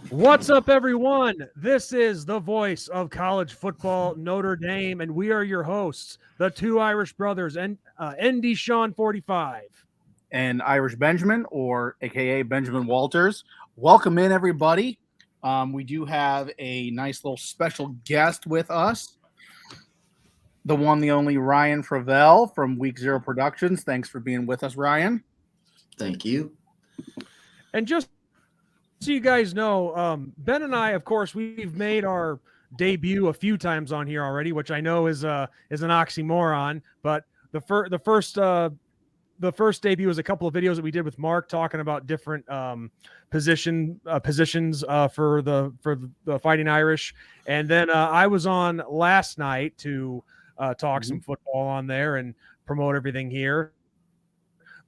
What's up, everyone? This is the voice of college football, Notre Dame, and we are your hosts, the two Irish brothers, and ND Sean 45. And Irish Benjamin, or AKA Benjamin Walters. Welcome in, everybody. We do have a nice little special guest with us, the one, the only Ryan Fravel from Week Zero Productions. Thanks for being with us, Ryan. Thank you. And just so you guys know, Ben and I, of course, we've made our debut a few times on here already, which I know is an oxymoron. But the first debut was a couple of videos that we did with Mark talking about different positions for the Fighting Irish, and then I was on last night to talk some football on there and promote everything here.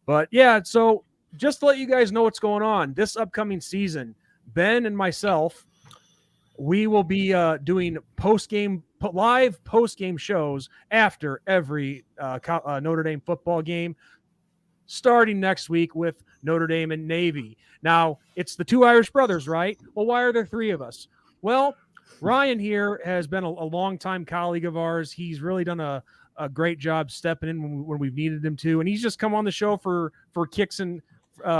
But yeah, so just to let you guys know what's going on this upcoming season, Ben and myself, we will be doing live post-game shows after every Notre Dame football game, starting next week with Notre Dame and Navy. Now, it's the two Irish brothers, right? Well, why are there three of us? Well, Ryan here has been a longtime colleague of ours. He's really done a great job stepping in when we've needed him to, and he's just come on the show for kicks and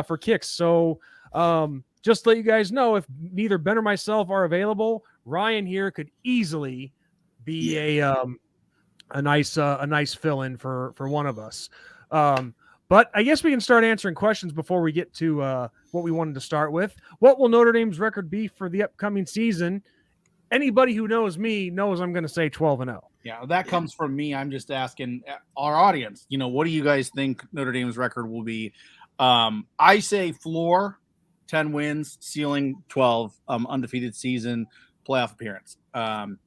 for kicks. So just to let you guys know, if neither Ben or myself are available, Ryan here could easily be a nice fill-in for one of us. But I guess we can start answering questions before we get to what we wanted to start with. What will Notre Dame's record be for the upcoming season? Anybody who knows me knows I'm going to say 12-0. Yeah, that comes from me. I'm just asking our audience, what do you guys think Notre Dame's record will be? I say floor, 10 wins, ceiling 12, undefeated season, playoff appearance. But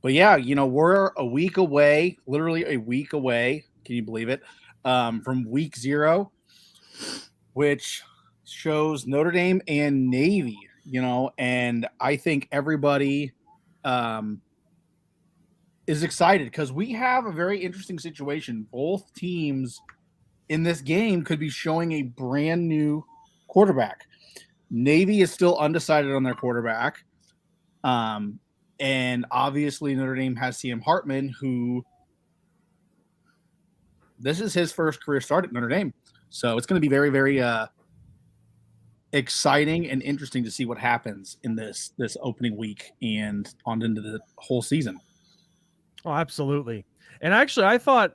yeah, we're a week away, literally a week away. Can you believe it? From Week Zero, which shows Notre Dame and Navy, and I think everybody is excited because we have a very interesting situation. Both teams in this game could be showing a brand new quarterback. Navy is still undecided on their quarterback. And obviously Notre Dame has Sam Hartman, who this is his first career start at Notre Dame. So it's going to be very, very exciting and interesting to see what happens in this opening week and on into the whole season. Oh, absolutely. And actually, I thought,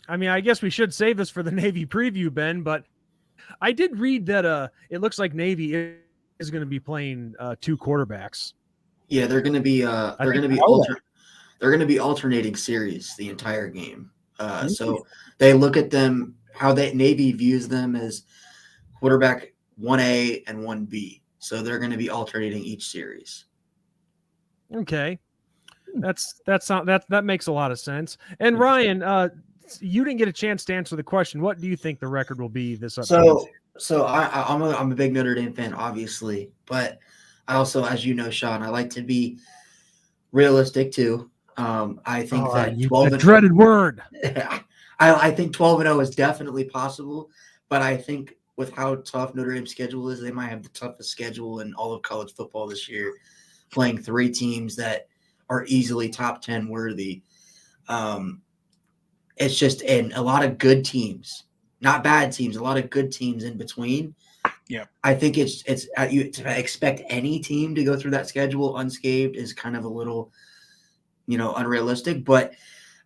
I guess we should save this for the Navy preview, Ben, but I did read that it looks like Navy is going to be playing two quarterbacks. Yeah, they're going to be alternating series the entire game. So they look at them, how Navy views them as quarterback 1A and 1B. So they're going to be alternating each series. Okay. That makes a lot of sense. And Ryan, you didn't get a chance to answer the question. What do you think the record will be this upcoming season? So I'm a big Notre Dame fan, obviously, but I also, as you know, Sean, I like to be realistic too. I think that 12 the dreaded word. I think 12-0 is definitely possible, but I think with how tough Notre Dame's schedule is, they might have the toughest schedule in all of college football this year, playing three teams that are easily top 10 worthy. It's just and a lot of good teams, not bad teams, a lot of good teams in between. Yeah, I think it's you to expect any team to go through that schedule unscathed is kind of a little, unrealistic. But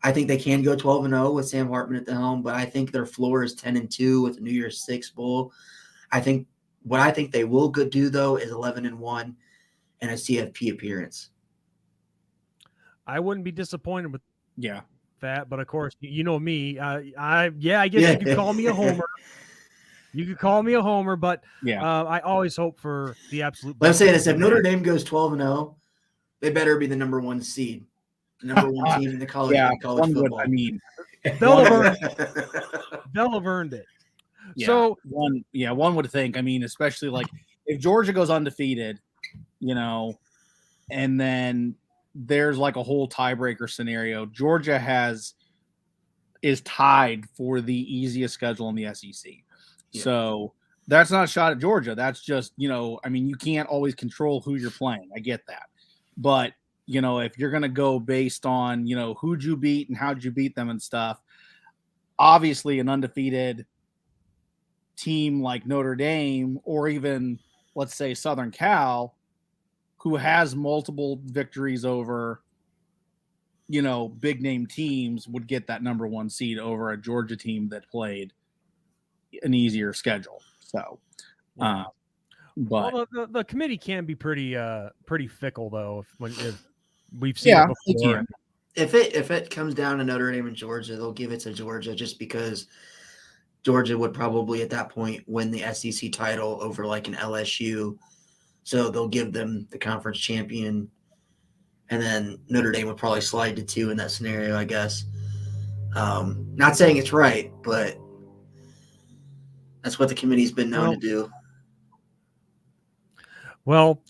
I think they can go 12-0 with Sam Hartman at the helm. But I think their floor is 10-2 with the New Year's Six bowl. I think they will do though is 11-1 and a CFP appearance. I wouldn't be disappointed with that, but of course, you know me. I guess you could call me a homer. You could call me a homer, but I always hope for the absolute best. I'm saying this: if Notre Dame goes 12-0, they better be the number one seed, the number one team in the college football. They'll have earned it. Yeah, so one would think. Especially like if Georgia goes undefeated, and then there's like a whole tiebreaker scenario. Georgia is tied for the easiest schedule in the SEC. Yeah. So That's not a shot at Georgia. That's just, I mean, you can't always control who you're playing. I get that. But, if you're going to go based on, who'd you beat and how'd you beat them and stuff, obviously an undefeated team like Notre Dame or even, let's say, Southern Cal, who has multiple victories over, big name teams, would get that number 1 seed over a Georgia team that played an easier schedule. So, Yeah. but well, the committee can be pretty fickle though. If we've seen it before. If it comes down to Notre Dame and Georgia, they'll give it to Georgia just because Georgia would probably at that point win the SEC title over like an LSU. So they'll give them the conference champion, and then Notre Dame would probably slide to 2 in that scenario, I guess. Not saying it's right, but that's what the committee's been known to do. Well,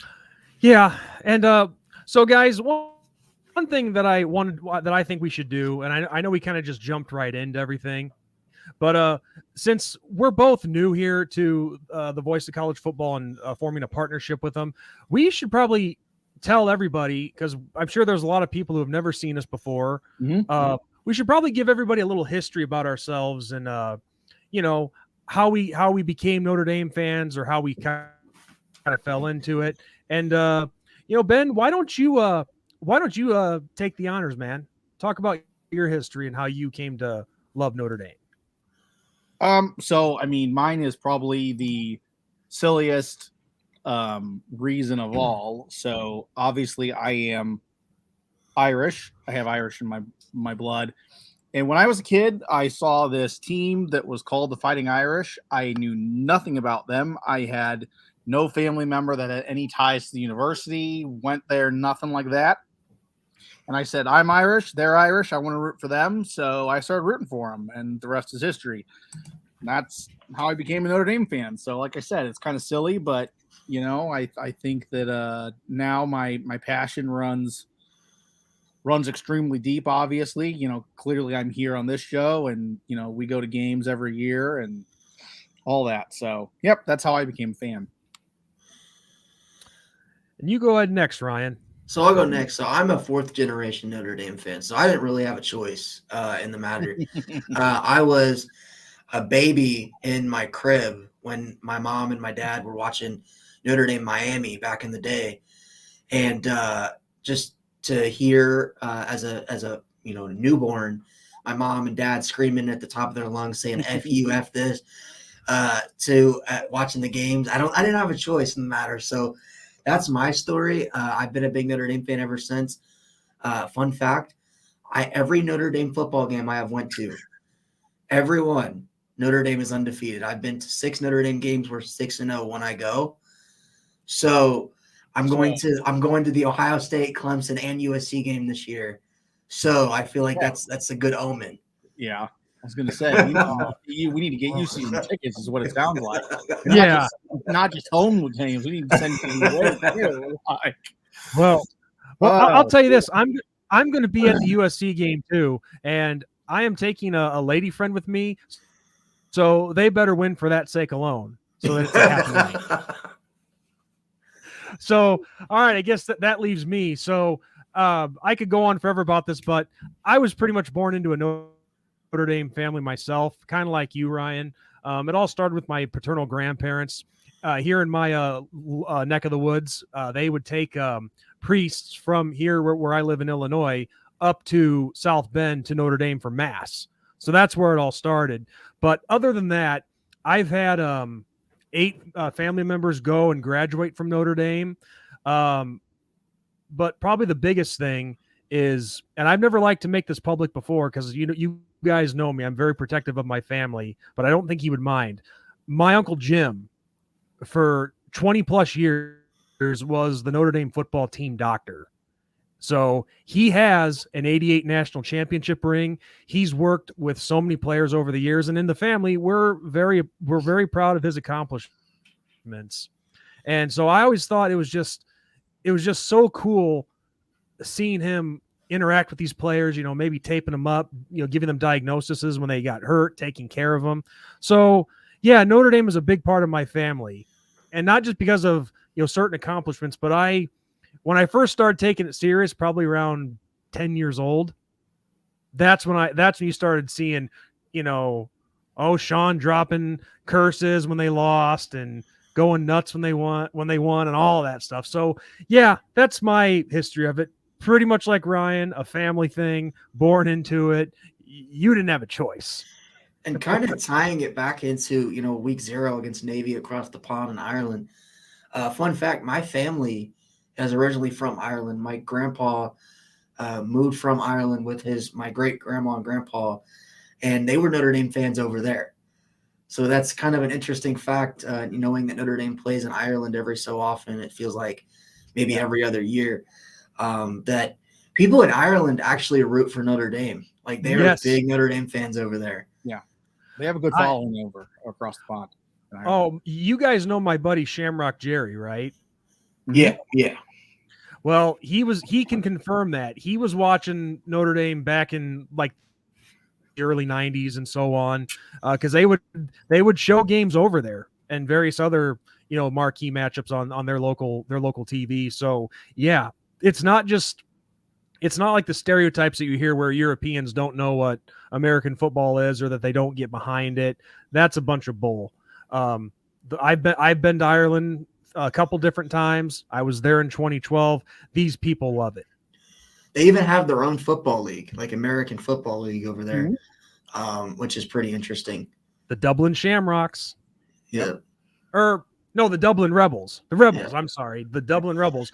yeah, and so guys, one thing that I think we should do, and I know we kind of just jumped right into everything, but since we're both new here to the Voice of College Football and forming a partnership with them, we should probably tell everybody, because I'm sure there's a lot of people who have never seen us before. Mm-hmm. We should probably give everybody a little history about ourselves and how we became Notre Dame fans, or how we kind of fell into it. And Ben, why don't you take the honors, man? Talk about your history and how you came to love Notre Dame. So I mean, mine is probably the silliest reason of all. So obviously I am Irish. I have Irish in my blood. And when I was a kid, I saw this team that was called the Fighting Irish. I knew nothing about them. I had no family member that had any ties to the university, went there, nothing like that. And I said, I'm Irish, they're Irish, I want to root for them. So I started rooting for them, and the rest is history. And that's how I became a Notre Dame fan. So like I said, it's kind of silly, but, I think that now my passion runs extremely deep, obviously. Clearly I'm here on this show, and, we go to games every year and all that. So, yep, that's how I became a fan. And you go ahead next, Ryan. So I'll go next. So I'm a 4th generation Notre Dame fan, so I didn't really have a choice in the matter. I was a baby in my crib when my mom and my dad were watching Notre Dame Miami back in the day, and just to hear as a newborn, my mom and dad screaming at the top of their lungs saying "F you, F this," to watching the games. I didn't have a choice in the matter. So that's my story. I've been a big Notre Dame fan ever since. Fun fact: every Notre Dame football game I have went to, every one, Notre Dame is undefeated. I've been to 6 Notre Dame games. We're 6-0 when I go. So I'm going to the Ohio State, Clemson, and USC game this year. So I feel like that's a good omen. Yeah, I was going to say, we need to get you season tickets, is what it sounds like. Not just home games. We need to send you away. Well, I'll tell you this: I'm going to be at the USC game too, and I am taking a lady friend with me, so they better win for that sake alone, so that it's a happy night. So, all right, I guess that leaves me. So I could go on forever about this, but I was pretty much born into a Notre Dame family myself, kind of like you, Ryan. It all started with my paternal grandparents here in my neck of the woods. They would take priests from here where I live in Illinois up to South Bend to Notre Dame for Mass. So that's where it all started. But other than that, I've had 8 family members go and graduate from Notre Dame. But probably the biggest thing is, and I've never liked to make this public before because you guys know me, I'm very protective of my family, but I don't think he would mind. My Uncle Jim, for 20 plus years, was the Notre Dame football team doctor. So he has an 88 national championship ring. He's worked with so many players over the years, and in the family, we're very proud of his accomplishments. And so I always thought it was just so cool seeing him interact with these players, maybe taping them up, giving them diagnoses when they got hurt, taking care of them. So, Yeah, Notre Dame is a big part of my family, and not just because of certain accomplishments, but when I first started taking it serious, probably around 10 years old, that's when you started seeing, Sean dropping curses when they lost and going nuts when they won and all that stuff. So yeah, that's my history of it. Pretty much like Ryan, a family thing, born into it. You didn't have a choice. And kind of tying it back into, week 0 against Navy across the pond in Ireland. Fun fact, my family is originally from Ireland. My grandpa moved from Ireland with my great grandma and grandpa, and they were Notre Dame fans over there. So that's kind of an interesting fact, knowing that Notre Dame plays in Ireland every so often. It feels like maybe every other year, that people in Ireland actually root for Notre Dame. Like they are big Notre Dame fans over there. Yeah. They have a good following over across the pond. Oh, you guys know my buddy Shamrock Jerry, right? Yeah, yeah. Well, he can confirm that. He was watching Notre Dame back in like the early 90s and so on, because they would show games over there and various other marquee matchups on their local TV. So yeah, it's not like the stereotypes that you hear where Europeans don't know what American football is or that they don't get behind it. That's a bunch of bull. I've been to Ireland a couple different times. I was there in 2012. These people love it. They even have their own football league, like American Football League over there, which is pretty interesting. The Dublin Shamrocks. Yeah. Or no, the Dublin Rebels. The Rebels. Yeah. I'm sorry, the Dublin Rebels.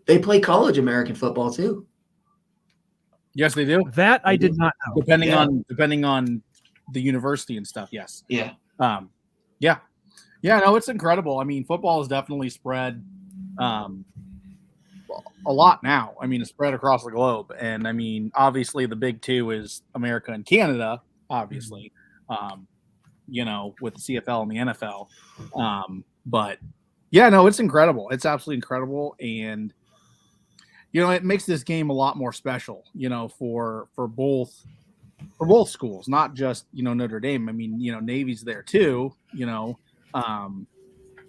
They play college American football too. Yes, they do. That I did not know. Depending on the university and stuff. Yes. Yeah. Yeah. No, it's incredible. I mean, football is definitely spread a lot now. I mean, it's spread across the globe, and I mean, obviously, the big two is America and Canada. Obviously, with the CFL and the NFL. But yeah, no, it's incredible. It's absolutely incredible, and it makes this game a lot more special. For both schools, not just Notre Dame. I mean, Navy's there too.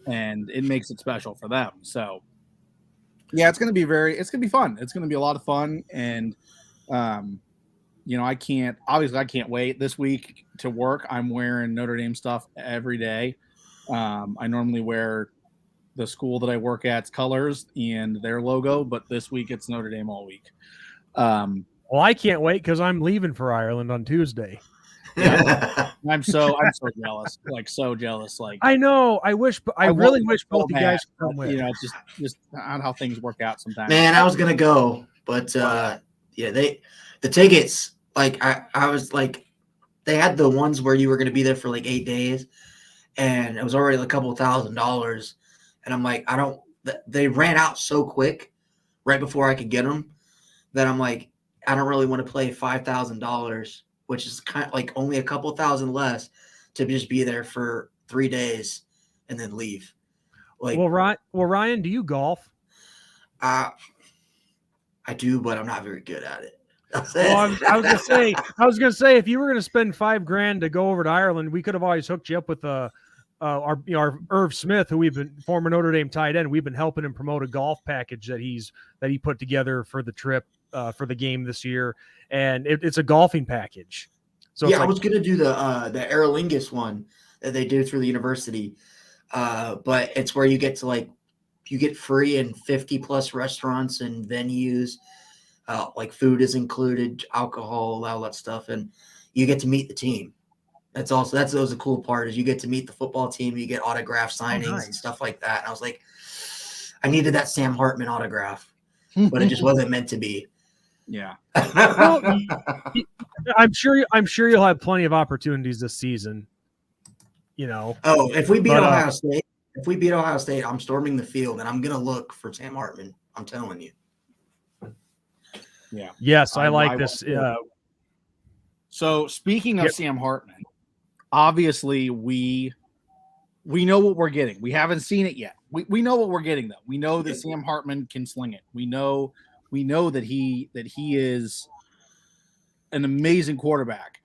And it makes it special for them. So yeah, it's gonna be fun. It's gonna be a lot of fun, and I can't wait this week to work. I'm wearing Notre Dame stuff every day. I normally wear the school that I work at's colors and their logo, but this week it's Notre Dame all week. Well, I can't wait because I'm leaving for Ireland on Tuesday. Yeah. I'm so jealous, so jealous. Like I know, I really wish both you guys could come with. It's just not how things work out sometimes. Man, I was gonna go, but the tickets, like I was like, they had the ones where you were gonna be there for like 8 days, and it was already like a couple $1,000, and I'm like, they ran out so quick, right before I could get them, that I'm like, I don't really want to play $5,000. Which is kind of like only a couple thousand less to just be there for 3 days and then leave. Like, well, Ryan, do you golf? I do, but I'm not very good at it. Well, I was gonna say, if you were gonna spend $5,000 to go over to Ireland, we could have always hooked you up with our Irv Smith, who former Notre Dame tight end. We've been helping him promote a golf package that he put together for the trip for the game this year. And it's a golfing package. So yeah, I was gonna do the Aer Lingus one that they do through the university, but it's where you get to you get free in 50+ restaurants and venues, like food is included, alcohol, all that stuff, and you get to meet the team. That's the cool part is you get to meet the football team, you get autograph signings and stuff like that. And I was like, I needed that Sam Hartman autograph, but it just wasn't meant to be. Yeah. Well, I'm sure you'll have plenty of opportunities this season. Oh, if we beat Ohio State, I'm storming the field and I'm gonna look for Sam Hartman. I'm telling you. Yeah. Yes, I like this. So speaking of Sam Hartman, obviously we know what we're getting. We haven't seen it yet. We know what we're getting though. We know that Sam Hartman can sling it. We know that he is an amazing quarterback.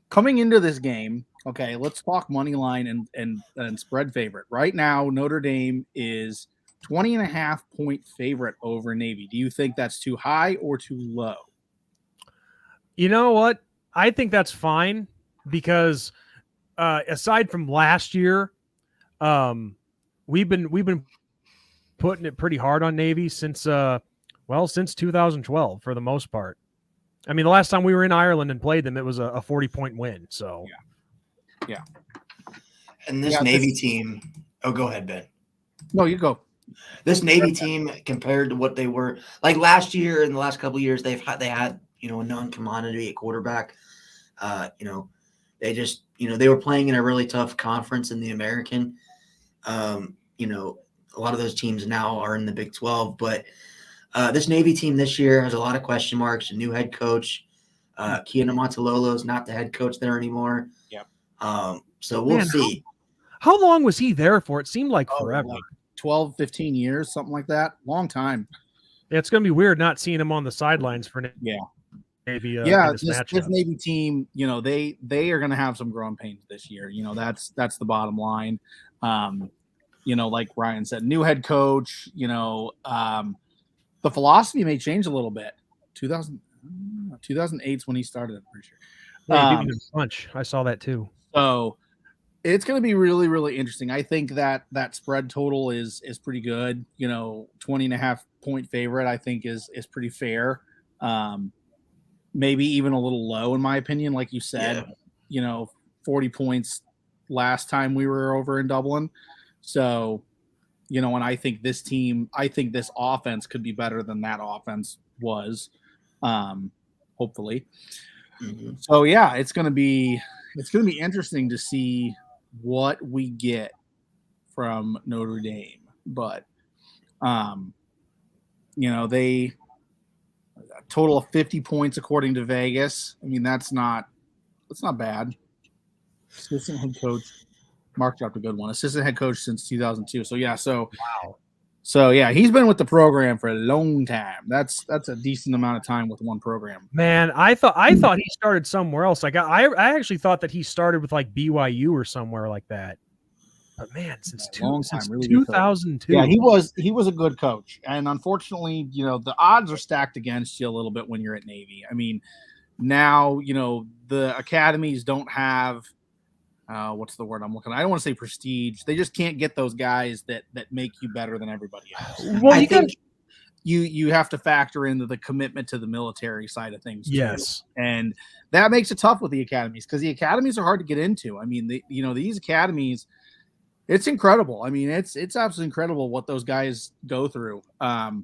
Coming into this game, Okay, let's talk money line and spread favorite. Right now, Notre Dame is 20.5 point favorite over Navy. Do you think that's too high or too low? You know what? I think that's fine because aside from last year, we've been putting it pretty hard on Navy since 2012 for the most part. I mean, the last time we were in Ireland and played them, it was a 40-point win. So yeah. And this Navy team. Oh, go ahead, Ben. No, you go. This Navy team compared to what they were like last year and the last couple of years, they had a known commodity at quarterback. They just they were playing in a really tough conference in the American. A lot of those teams now are in the Big 12, but this Navy team this year has a lot of question marks. A new head coach, Kiana Montalolo is not the head coach there anymore. Yep. So we'll see. How long was he there for? It seemed like forever. Like 12, 15 years, something like that. Long time. Yeah, it's going to be weird not seeing him on the sidelines for Navy. This Navy team, they are going to have some growing pains this year. That's the bottom line. Like Ryan said, new head coach. The philosophy may change a little bit. 2008 is when he started. I'm pretty sure. Yeah, he beat him a bunch. I saw that too. So it's going to be really, really interesting. I think that spread total is pretty good. 20.5 point favorite, I think is pretty fair. Maybe even a little low in my opinion. Like you said, 40 points last time we were over in Dublin. So, and I think this offense could be better than that offense was, hopefully. Mm-hmm. So yeah, it's going to be interesting to see what we get from Notre Dame, but they a total of 50 points according to Vegas. I mean, that's not bad. Assistant head coach Mark dropped a good one. Assistant head coach since 2002. So yeah, wow. So yeah, he's been with the program for a long time. That's a decent amount of time with one program. Man, I thought he started somewhere else. Like I actually thought that he started with like BYU or somewhere like that. But man, since 2002. Yeah, he was a good coach. And unfortunately, the odds are stacked against you a little bit when you're at Navy. I mean, now, the academies don't have what's the word I'm looking at? I don't want to say prestige. They just can't get those guys that make you better than everybody else. Well, you have to factor into the commitment to the military side of things. Yes. Too. And that makes it tough with the academies because the academies are hard to get into. I mean, these academies, it's incredible. I mean, it's absolutely incredible what those guys go through. Those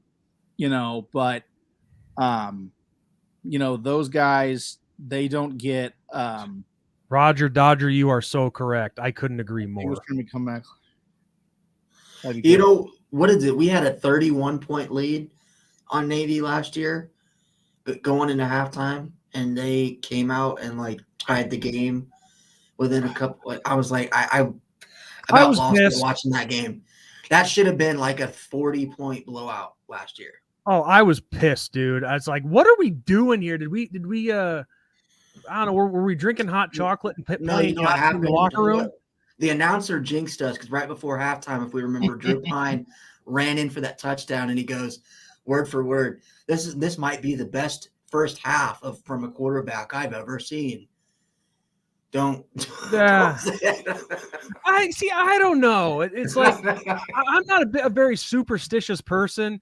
guys, they don't get Roger Dodger, you are so correct. I couldn't agree more. He was trying to come back. What is it? We had a 31-point lead on Navy last year, but going into halftime, and they came out and tied the game within a couple. I was like, I was lost watching that game. That should have been like a 40-point blowout last year. Oh, I was pissed, dude. I was like, what are we doing here? Did we I don't know. Were we drinking hot chocolate and playing in the locker room? The announcer jinxed us because right before halftime, if we remember, Drew Pine ran in for that touchdown, and he goes, word for word, this might be the best first half from a quarterback I've ever seen. Don't I don't know. It's like I'm not a very superstitious person.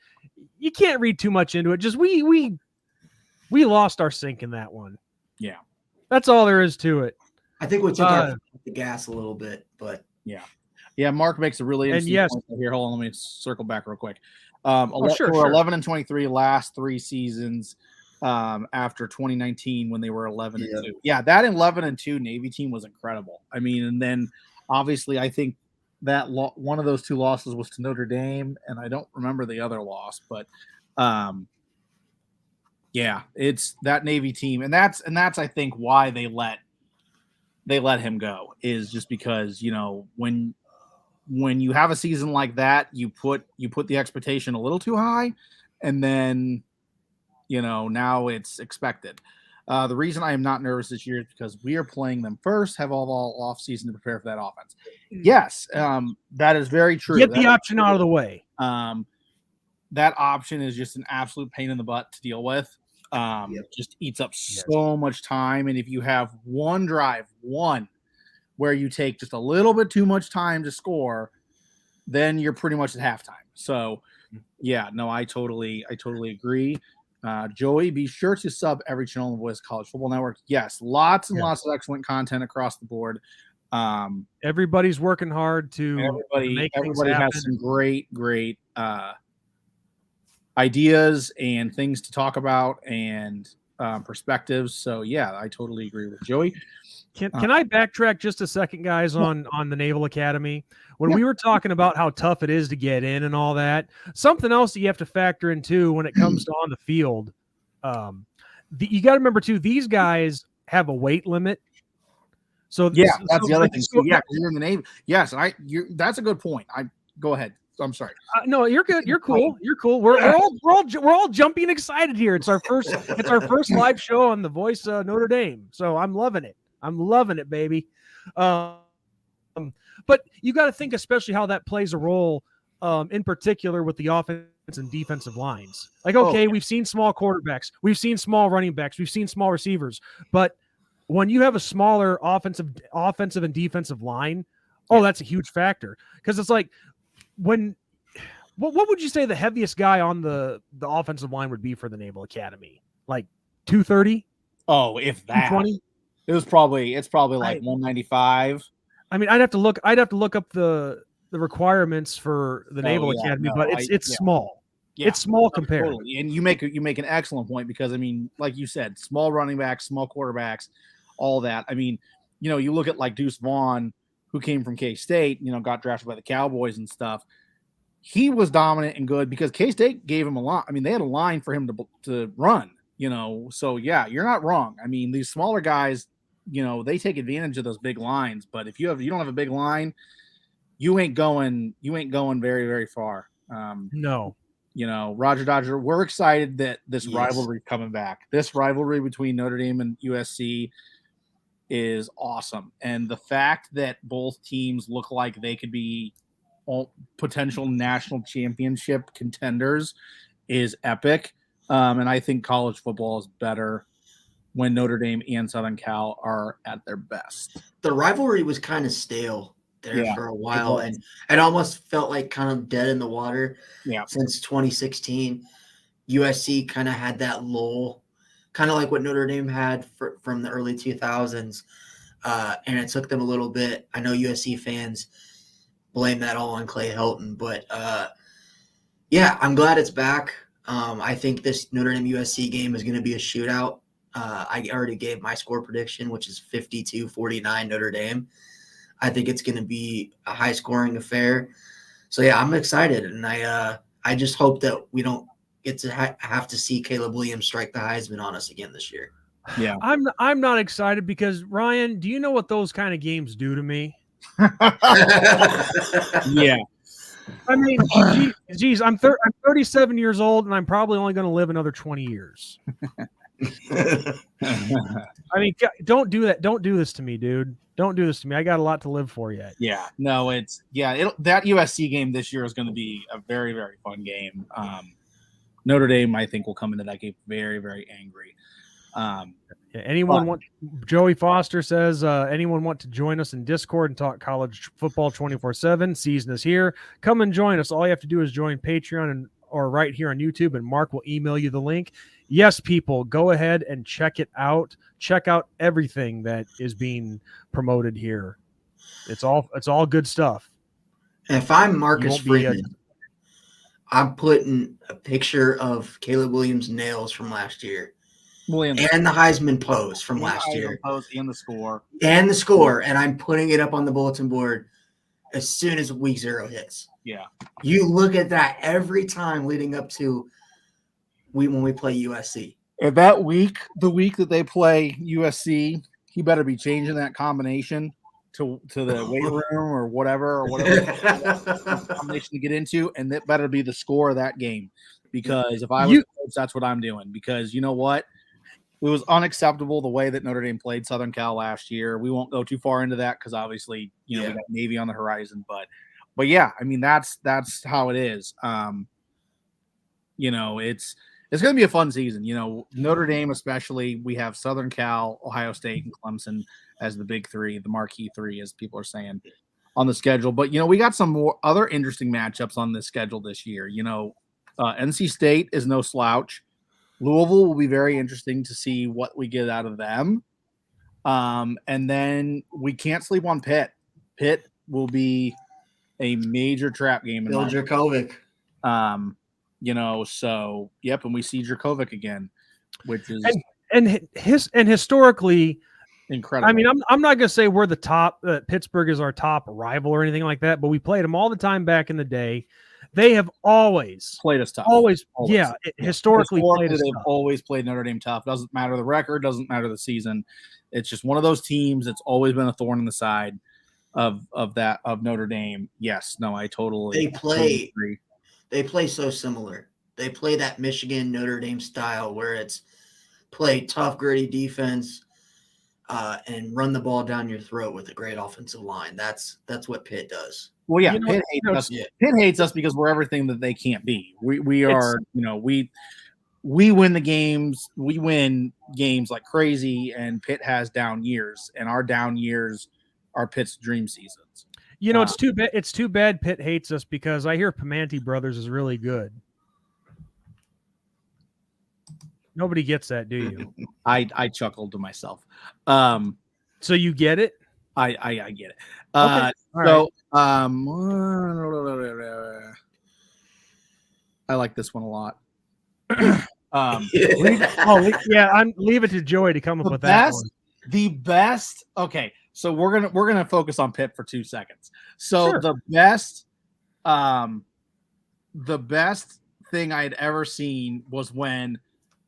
You can't read too much into it. Just we lost our sync in that one. Yeah. That's all there is to it. I think we took our the gas a little bit, but yeah. Mark makes a really interesting point here. Hold on, let me circle back real quick. Sure. 11-23 last 3 seasons after 2019 when they were 11-2. Yeah, that 11-2 Navy team was incredible. I mean, and then obviously I think that one of those 2 losses was to Notre Dame, and I don't remember the other loss, but yeah, it's that Navy team, and that's I think why they let him go is just because when you have a season like that, you put the expectation a little too high, and then now it's expected. The reason I am not nervous this year is because we are playing them first, have all off season to prepare for that offense. Yes, that is very true. Get the option out of the way. That option is just an absolute pain in the butt to deal with. Just eats up so much time. And if you have one drive, where you take just a little bit too much time to score, then you're pretty much at halftime. So yeah, no, I totally agree. Joey, be sure to sub every channel on the Voice College Football Network. Yes, lots and lots of excellent content across the board. Everybody's working hard to everybody has some great ideas and things to talk about and perspectives. So yeah, I totally agree with Joey. Can I backtrack just a second, guys, on the Naval Academy? When we were talking about how tough it is to get in and all that, something else that you have to factor in too when it comes to on the field, you got to remember too, these guys have a weight limit. So that's the other thing. So, yeah, you're in the Navy. Yes, that's a good point. Go ahead. I'm sorry. No, you're good. You're cool. You're cool. We're all jumpy and excited here. It's our first live show on the Voice Notre Dame. So I'm loving it. I'm loving it, baby. But you got to think, especially how that plays a role, in particular with the offense and defensive lines. Like, okay, we've seen small quarterbacks, we've seen small running backs, we've seen small receivers, but when you have a smaller offensive and defensive line, that's a huge factor. Because it's like, what would you say the heaviest guy on the offensive line would be for the Naval Academy? Like 230? Oh, if that. 220? It's probably like 195. I mean, I'd have to look up the requirements for the Naval Academy, but it's small. Yeah, it's small compared. Totally. And you make an excellent point, because I mean, like you said, small running backs, small quarterbacks, all that. I mean, you look at like Deuce Vaughn, who came from K-State, got drafted by the Cowboys and stuff. He was dominant and good because K-State gave him a lot. I mean, they had a line for him to run, So yeah, you're not wrong. I mean, these smaller guys, they take advantage of those big lines. But if you don't have a big line, you ain't going very, very far. No. Roger Dodger, we're excited that this rivalry is coming back. This rivalry between Notre Dame and USC is awesome. And the fact that both teams look like they could be all potential national championship contenders is epic. And I think college football is better when Notre Dame and Southern Cal are at their best. The rivalry was kind of stale there for a while, and it almost felt like kind of dead in the water since 2016. USC kind of had that lull, kind of like what Notre Dame had from the early 2000s, and it took them a little bit. I know USC fans blame that all on Clay Helton, but I'm glad it's back. I think this Notre Dame USC game is going to be a shootout. I already gave my score prediction, which is 52-49 Notre Dame. I think it's going to be a high-scoring affair. So, yeah, I'm excited, and I just hope that we don't get to have to see Caleb Williams strike the Heisman on us again this year. Yeah, I'm not excited because, Ryan, do you know what those kind of games do to me? Yeah. I mean, geez, I'm 37 years old, and I'm probably only going to live another 20 years. I mean, don't do that. Don't do this to me, dude. Don't do this to me. I got a lot to live for yet. Yeah, no, that USC game this year is going to be a very, very fun game. Notre Dame, I think, will come into that game very, very angry. Joey Foster says, anyone want to join us in Discord and talk college football 24/7? Season is here. Come and join us. All you have to do is join Patreon or right here on YouTube, and Mark will email you the link. Yes, people, go ahead and check it out. Check out everything that is being promoted here. It's all good stuff. And if I'm Marcus Freeman, I'm putting a picture of Caleb Williams' nails from last year. And the Heisman pose from last year. And the score. And I'm putting it up on the bulletin board as soon as week 0 hits. Yeah. You look at that every time leading up to when we play USC. And that week, the week that they play USC, he better be changing that combination to the weight room or whatever combination to get into, and that better be the score of that game. Because if I was coach, that's what I'm doing. Because you know what? was unacceptable the way that Notre Dame played Southern Cal last year. We won't go too far into that because obviously, we got Navy on the horizon. But yeah, I mean that's how it is. It's going to be a fun season. Notre Dame especially. We have Southern Cal, Ohio State, and Clemson as the big three, the marquee three, as people are saying, on the schedule. But we got some more other interesting matchups on this schedule this year. NC State is no slouch. Louisville will be very interesting to see what we get out of them. And then we can't sleep on Pitt. Pitt will be a major trap game. Bill Dracovic. So yep, and we see Dracovic again, which is and historically incredible. I mean, I'm not gonna say we're the top. Pittsburgh is our top rival or anything like that, but we played them all the time back in the day. They have always played us tough. Always. Yeah, historically played us they've tough. always played Notre Dame tough. Doesn't matter the record, doesn't matter the season. It's just one of those teams that's always been a thorn in the side of Notre Dame. Yes, no, I totally agree. They play so similar. They play that Michigan Notre Dame style where it's play tough, gritty defense and run the ball down your throat with a great offensive line. That's what Pitt does. Well, yeah, Pitt hates us. Pitt hates us because we're everything that they can't be. We are, we win the games. We win games like crazy, and Pitt has down years, and our down years are Pitt's dream seasons. It's too bad. It's too bad Pitt hates us because I hear Pamanti Brothers is really good. Nobody gets that, do you? I chuckled to myself. So you get it? I get it. Okay. So I like this one a lot. Leave it to Joey to come up with that one. The best. Okay, so we're gonna focus on Pitt for 2 seconds. So Sure. the best thing I had ever seen was when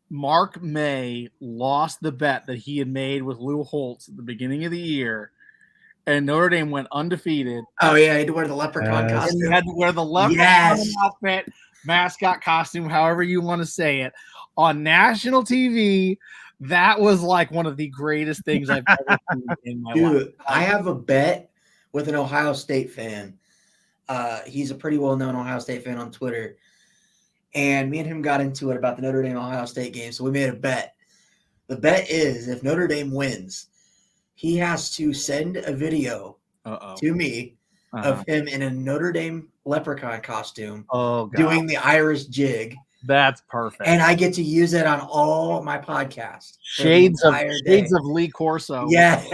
Mark May lost the bet that he had made with Lou Holtz at the beginning of the year, and Notre Dame went undefeated. Oh yeah, he had to wear the leprechaun costume. And he had to wear the leprechaun outfit, mascot costume, however you want to say it, on national TV. That was like one of the greatest things I've ever seen in my life. I have a bet with an Ohio State fan. He's a pretty well-known Ohio State fan on Twitter. And me and him got into it about the Notre Dame-Ohio State game, so we made a bet. The bet is if Notre Dame wins, he has to send a video to me of him in a Notre Dame leprechaun costume doing the Irish jig. That's perfect. And I get to use it on all my podcasts. Shades of Lee Corso. Yes.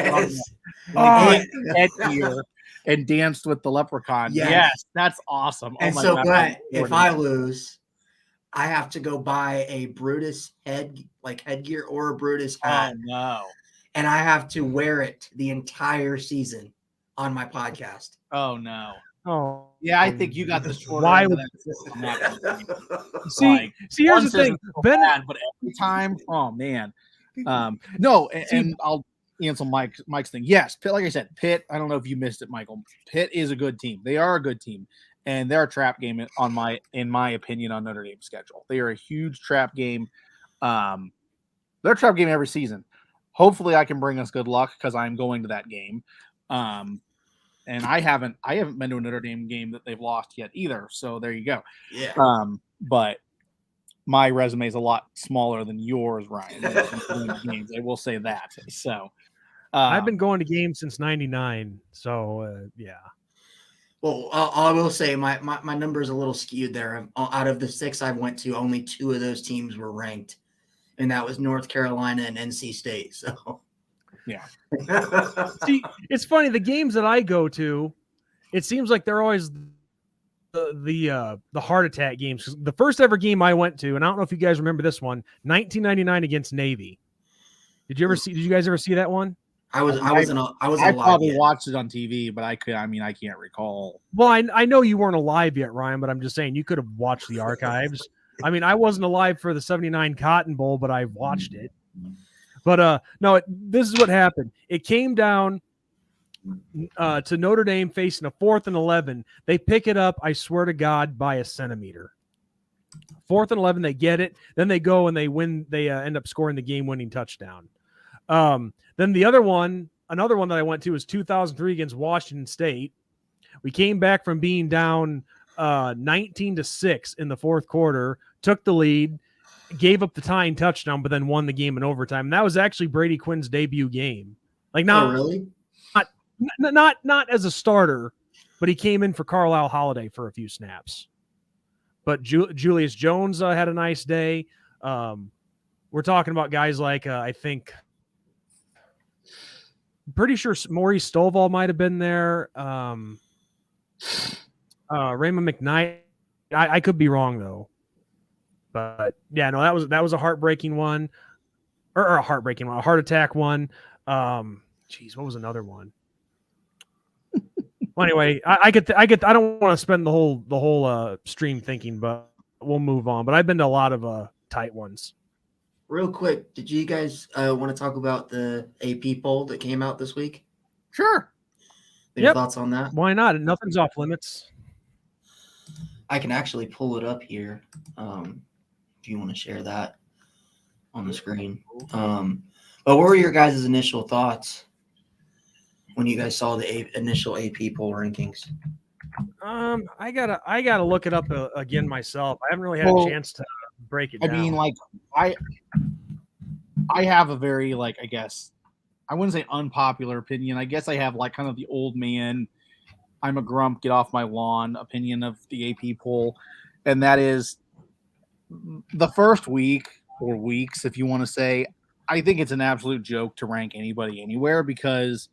Headgear and danced with the leprechaun. Yes, that's awesome. And but if I lose, I have to go buy a Brutus headgear or a Brutus hat. Oh no. And I have to wear it the entire season on my podcast. Oh no. Oh yeah, I think you got the short. Why would see? Here's the thing, Ben. But every time, oh man, no. And I'll answer Mike's thing. Yes, Pitt. Like I said, Pitt. I don't know if you missed it, Michael. Pitt is a good team. They are a good team, and they're a trap game in my opinion on Notre Dame's schedule. They are a huge trap game. They're a trap game every season. Hopefully, I can bring us good luck because I'm going to that game. And I haven't been to a Notre Dame game that they've lost yet either. So there you go. Yeah. But my resume is a lot smaller than yours, Ryan. Games, I will say that. So I've been going to games since '99. So yeah. Well, I will say my number is a little skewed there. Out of the 6 I went to, only 2 of those teams were ranked, and that was North Carolina and NC State. So. Yeah. See, it's funny. The games that I go to, it seems like they're always the heart attack games. The first ever game I went to, and I don't know if you guys remember this one, 1999 against Navy. Did you guys ever see that one? I probably watched it on TV, but I can't recall. Well, I know you weren't alive yet, Ryan, but I'm just saying you could have watched the archives. I mean, I wasn't alive for the '79 Cotton Bowl, but I watched it. But no, this is what happened. It came down to Notre Dame facing a 4th and 11. They pick it up, I swear to God, by a centimeter. 4th and 11, they get it. Then they go and they win. They end up scoring the game-winning touchdown. Then another one that I went to was 2003 against Washington State. We came back from being down 19-6 in the 4th quarter, took the lead, gave up the tying touchdown, but then won the game in overtime. And that was actually Brady Quinn's debut game. Like really? Not as a starter, but he came in for Carlisle Holiday for a few snaps. But Julius Jones had a nice day. We're talking about guys like I think, pretty sure Maurice Stovall might have been there. Raymond McKnight. I could be wrong though. But yeah, no, that was a heartbreaking one, or a heartbreaking one, a heart attack one. What was another one? Well, anyway, I don't want to spend the whole stream thinking, but we'll move on. But I've been to a lot of tight ones. Real quick, did you guys want to talk about the AP poll that came out this week? Sure. Your thoughts on that? Why not? Nothing's off limits. I can actually pull it up here if you want to share that on the screen. But what were your guys' initial thoughts when you guys saw the initial AP poll rankings? I gotta look it up again myself. I haven't really had a chance to break it down. I mean, like I have a very, like, I guess I wouldn't say unpopular opinion. I guess I have like kind of the old man, I'm a grump, get off my lawn opinion of the AP poll. And that is the first week or weeks, if you want to say, I think it's an absolute joke to rank anybody anywhere because,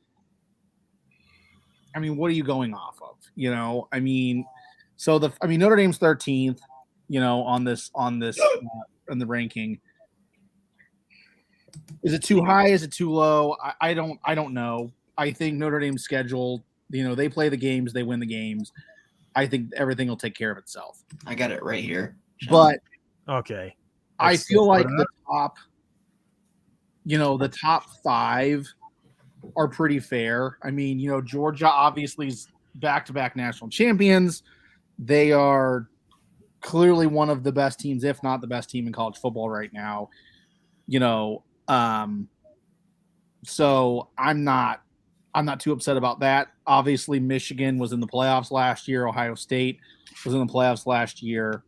I mean, what are you going off of? You know, I mean, Notre Dame's 13th, you know, on this in the ranking. Is it too high? Is it too low? I don't know. I think Notre Dame's schedule, you know, they play the games, they win the games. I think everything will take care of itself. I got it right here. But okay. I feel like the top 5 are pretty fair. I mean, you know, Georgia obviously is back-to-back national champions. They are clearly one of the best teams, if not the best team in college football right now. You know, so I'm not too upset about that. Obviously, Michigan was in the playoffs last year. Ohio State was in the playoffs last year.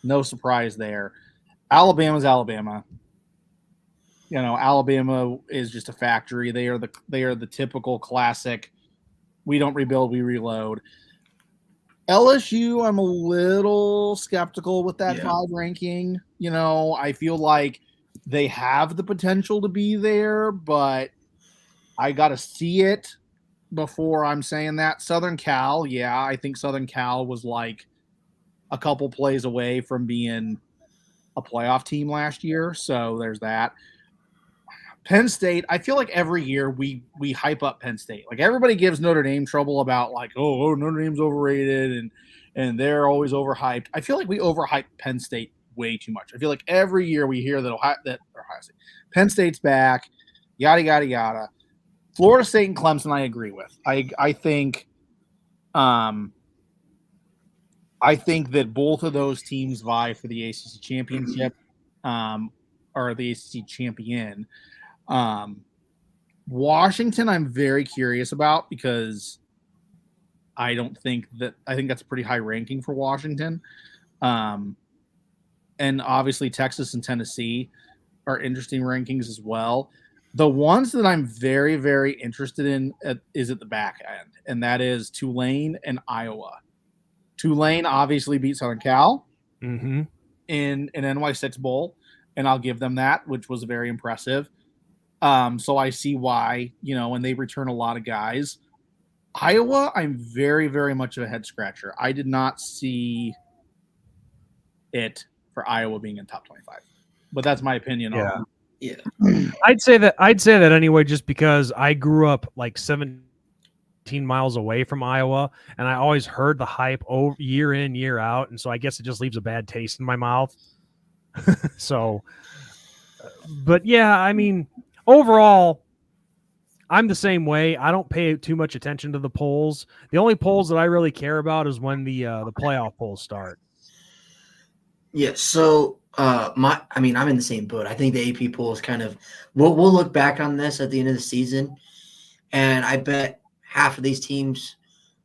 No surprise there. Alabama's Alabama. You know, Alabama is just a factory. They are the typical classic. We don't rebuild, we reload. LSU, I'm a little skeptical with that 5 ranking. You know, I feel like they have the potential to be there, but I got to see it before I'm saying that. Southern Cal, yeah, I think Southern Cal was like a couple plays away from being a playoff team last year, so there's that. Penn State, I feel like every year we hype up Penn State. Like everybody gives Notre Dame trouble about like, oh, Notre Dame's overrated and they're always overhyped. I feel like we overhype Penn State way too much. I feel like every year we hear that Penn State's back, yada yada yada. Florida State and Clemson, I agree with. I think that both of those teams vie for the ACC championship, or the ACC champion. Washington, I'm very curious about because I think that's a pretty high ranking for Washington. And obviously Texas and Tennessee are interesting rankings as well. The ones that I'm very, very interested in is at the back end, and that is Tulane and Iowa. Tulane obviously beat Southern Cal in an NY6 Bowl, and I'll give them that, which was very impressive. So I see why, you know, and they return a lot of guys. Iowa, I'm very, very much of a head scratcher. I did not see it for Iowa being in top 25, but that's my opinion. Yeah. I'd say that anyway, just because I grew up like 17 miles away from Iowa, and I always heard the hype year in, year out, and so I guess it just leaves a bad taste in my mouth. So, but yeah, I mean, overall, I'm the same way. I don't pay too much attention to the polls. The only polls that I really care about is when the playoff polls start. Yeah, so I'm in the same boat. I think the AP poll is kind of we'll look back on this at the end of the season, and I bet half of these teams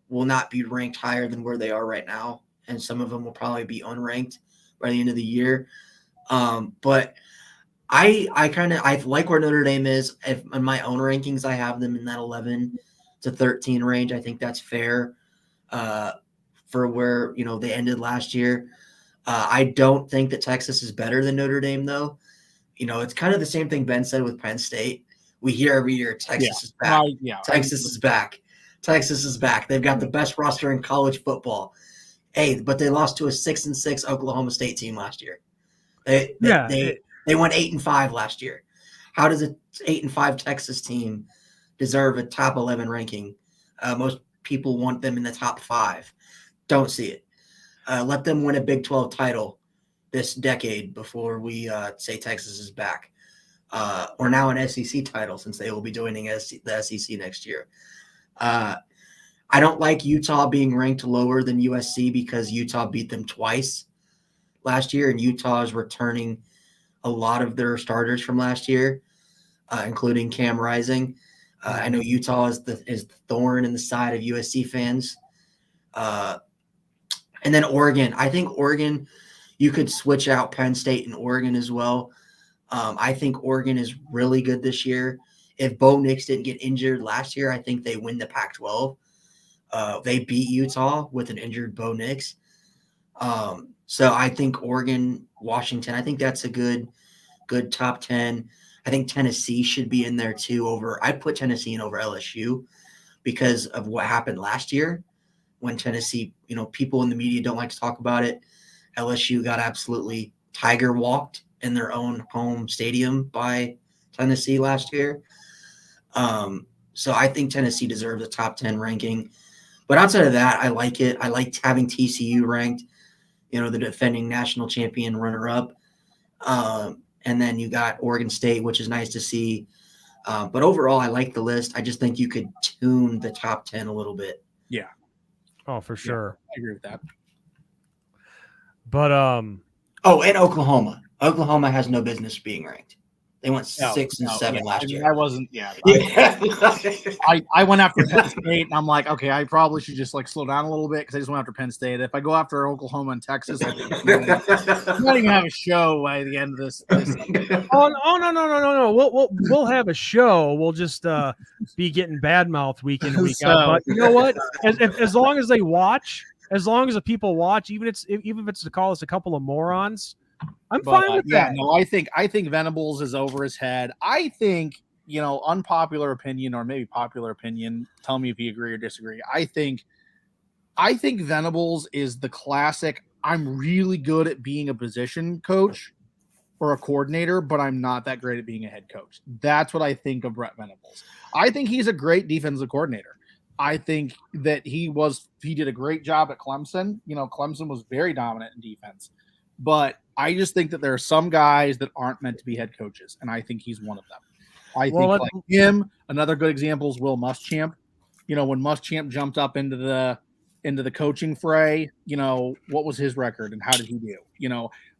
will not be ranked higher than where they are right now, and some of them will probably be unranked by the end of the year. But I like where Notre Dame is. If in my own rankings, I have them in that 11 to 13 range. I think that's fair for where they ended last year. I don't think that Texas is better than Notre Dame, though. It's kind of the same thing Ben said with Penn State. We hear every year Texas is back. Texas is back. Texas is back. They've got the best roster in college football. Hey, but they lost to a 6-6 Oklahoma State team last year. They went 8-5 last year. How does an 8-5 Texas team deserve a top 11 ranking? Most people want them in the top 5. Don't see it. Let them win a Big 12 title this decade before we say Texas is back. Or now an SEC title, since they will be joining the SEC next year. I don't like Utah being ranked lower than USC because Utah beat them twice last year, and Utah is returning a lot of their starters from last year, including Cam Rising. I know Utah is the thorn in the side of USC fans. And then Oregon. I think Oregon, you could switch out Penn State and Oregon as well. I think Oregon is really good this year. If Bo Nix didn't get injured last year, I think they win the Pac-12. They beat Utah with an injured Bo Nix. So I think Oregon, Washington, I think that's a good top 10. I think Tennessee should be in there too. I'd put Tennessee in over LSU because of what happened last year when Tennessee, people in the media don't like to talk about it. LSU got absolutely tiger walked in their own home stadium by Tennessee last year. So I think Tennessee deserves a top 10 ranking. But outside of that, I like it. I liked having TCU ranked, the defending national champion runner-up. And then you got Oregon State, which is nice to see. But overall, I like the list. I just think you could tune the top 10 a little bit. Yeah. Oh, for sure. I agree with that. But and Oklahoma. Oklahoma has no business being ranked. They went 6 and 7 last year. I wasn't. Yeah. I went after Penn State, and I'm like, okay, I probably should just slow down a little bit because I just went after Penn State. If I go after Oklahoma and Texas, I think I'm not even have a show by the end of this. No. We'll have a show. We'll just be getting badmouth week in and week out. But you know what? As long as they watch, as long as the people watch, even if it's to call us a couple of morons, I'm fine with that. No, I think Venables is over his head. I think, unpopular opinion or maybe popular opinion, tell me if you agree or disagree. I think Venables is the classic, I'm really good at being a position coach or a coordinator, but I'm not that great at being a head coach. That's what I think of Brett Venables. I think he's a great defensive coordinator. I think that he did a great job at Clemson. Clemson was very dominant in defense. But I just think that there are some guys that aren't meant to be head coaches, and I think he's one of them. I think him. Another good example is Will Muschamp. When Muschamp jumped up into the coaching fray, what was his record and how did he do?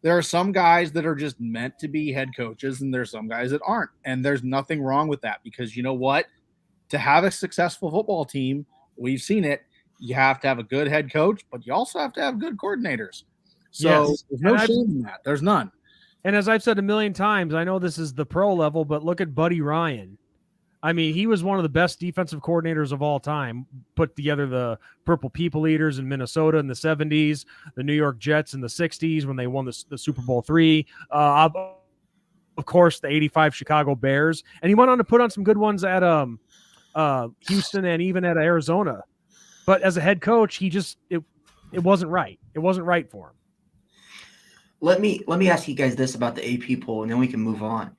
There are some guys that are just meant to be head coaches, and there's some guys that aren't, and there's nothing wrong with that because you know what? To have a successful football team, we've seen it. You have to have a good head coach, but you also have to have good coordinators. So there's no shame in that. There's none. And as I've said a million times, I know this is the pro level, but look at Buddy Ryan. I mean, he was one of the best defensive coordinators of all time, put together the Purple People Eaters in Minnesota in the 70s, the New York Jets in the 60s when they won the Super Bowl III, of course, the 85 Chicago Bears. And he went on to put on some good ones at Houston and even at Arizona. But as a head coach, it wasn't right. It wasn't right for him. Let me ask you guys this about the AP poll, and then we can move on.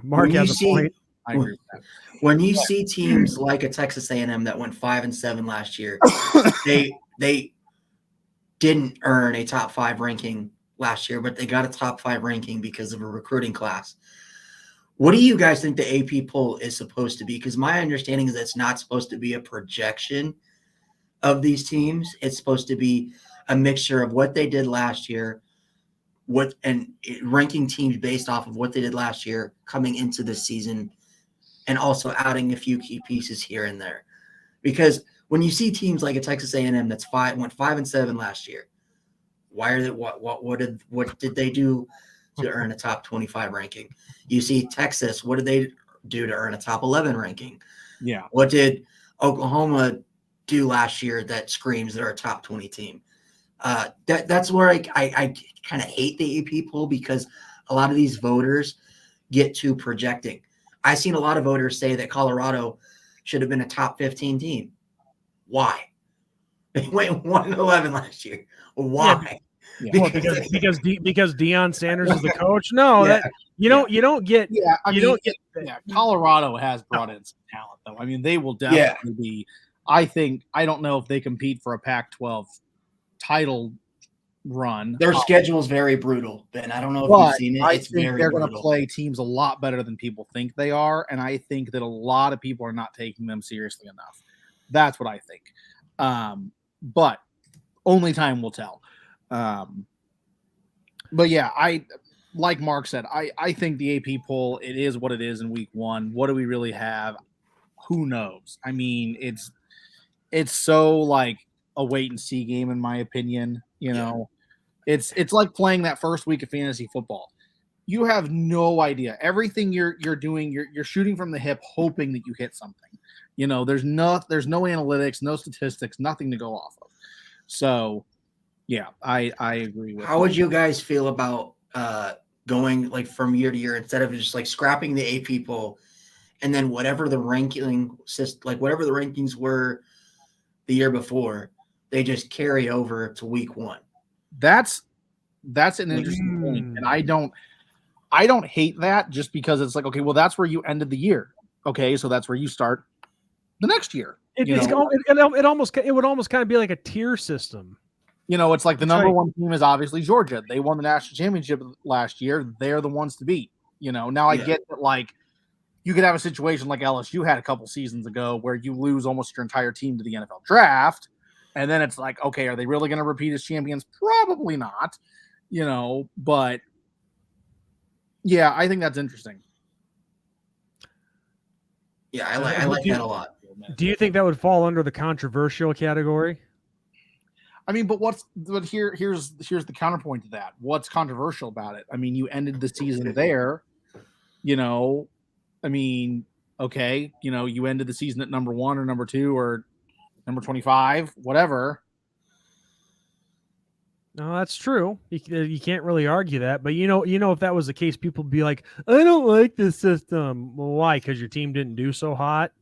Mark has a point. I agree with that. When you see teams like a Texas A&M that went 5 and 7 last year, they didn't earn a top 5 ranking last year, but they got a top 5 ranking because of a recruiting class. What do you guys think the AP poll is supposed to be? Because my understanding is it's not supposed to be a projection of these teams. It's supposed to be a mixture of what they did last year ranking teams based off of what they did last year coming into this season, and also adding a few key pieces here and there. Because when you see teams like a Texas A&M that's went 5-7 last year, why are they what did they do to earn a top 25 ranking? You see Texas, what did they do to earn a top 11 ranking? Yeah. What did Oklahoma do last year that screams they're a top 20 team? That's where I kind of hate the AP poll, because a lot of these voters get to projecting. I've seen a lot of voters say that Colorado should have been a top 15 team. Why? They went 1-11 last year. Why? Yeah. Well, because Deion Sanders is the coach. No, Yeah. that you don't get. Yeah, don't get. Colorado has brought in some talent, though. I mean, they will definitely be. I don't know if they compete for a Pac-12 title run. Their schedule is very brutal, Ben. I don't know if you've seen it. I think they're going to play teams a lot better than people think they are, and I think that a lot of people are not taking them seriously enough. That's what I think. But only time will tell. But yeah, like Mark said, I think the AP poll, it is what it is in week 1. What do we really have? Who knows? I mean, it's so like a wait and see game, in my opinion. You know, it's like playing that first week of fantasy football. You have no idea. Everything you're doing, you're shooting from the hip, hoping that you hit something. You know, there's no analytics, no statistics, nothing to go off of. So yeah, I agree with. How would you guys feel about going like from year to year, instead of just like scrapping the AP poll, and then whatever the rankings were the year before, they just carry over to week 1? That's an interesting point, and I don't hate that, just because it's like, okay, well, that's where you ended the year. Okay, so that's where you start the next year. It would almost kind of be like a tier system. You know, it's like the number one team is obviously Georgia. They won the national championship last year. They're the ones to beat. You know, now I get that, like, you could have a situation like LSU had a couple seasons ago where you lose almost your entire team to the NFL draft. And then it's like, okay, are they really going to repeat as champions? Probably not, you know, but yeah, I think that's interesting. Yeah, I like that a lot. Do you think that would fall under the controversial category? I mean, but here's the counterpoint to that. What's controversial about it? I mean, you ended the season there, you know. I mean, okay, you know, you ended the season at number 1 or number 2 or number 25, whatever. No, that's true. You can't really argue that. But you know, if that was the case, people would be like, "I don't like this system." Well, why? Because your team didn't do so hot.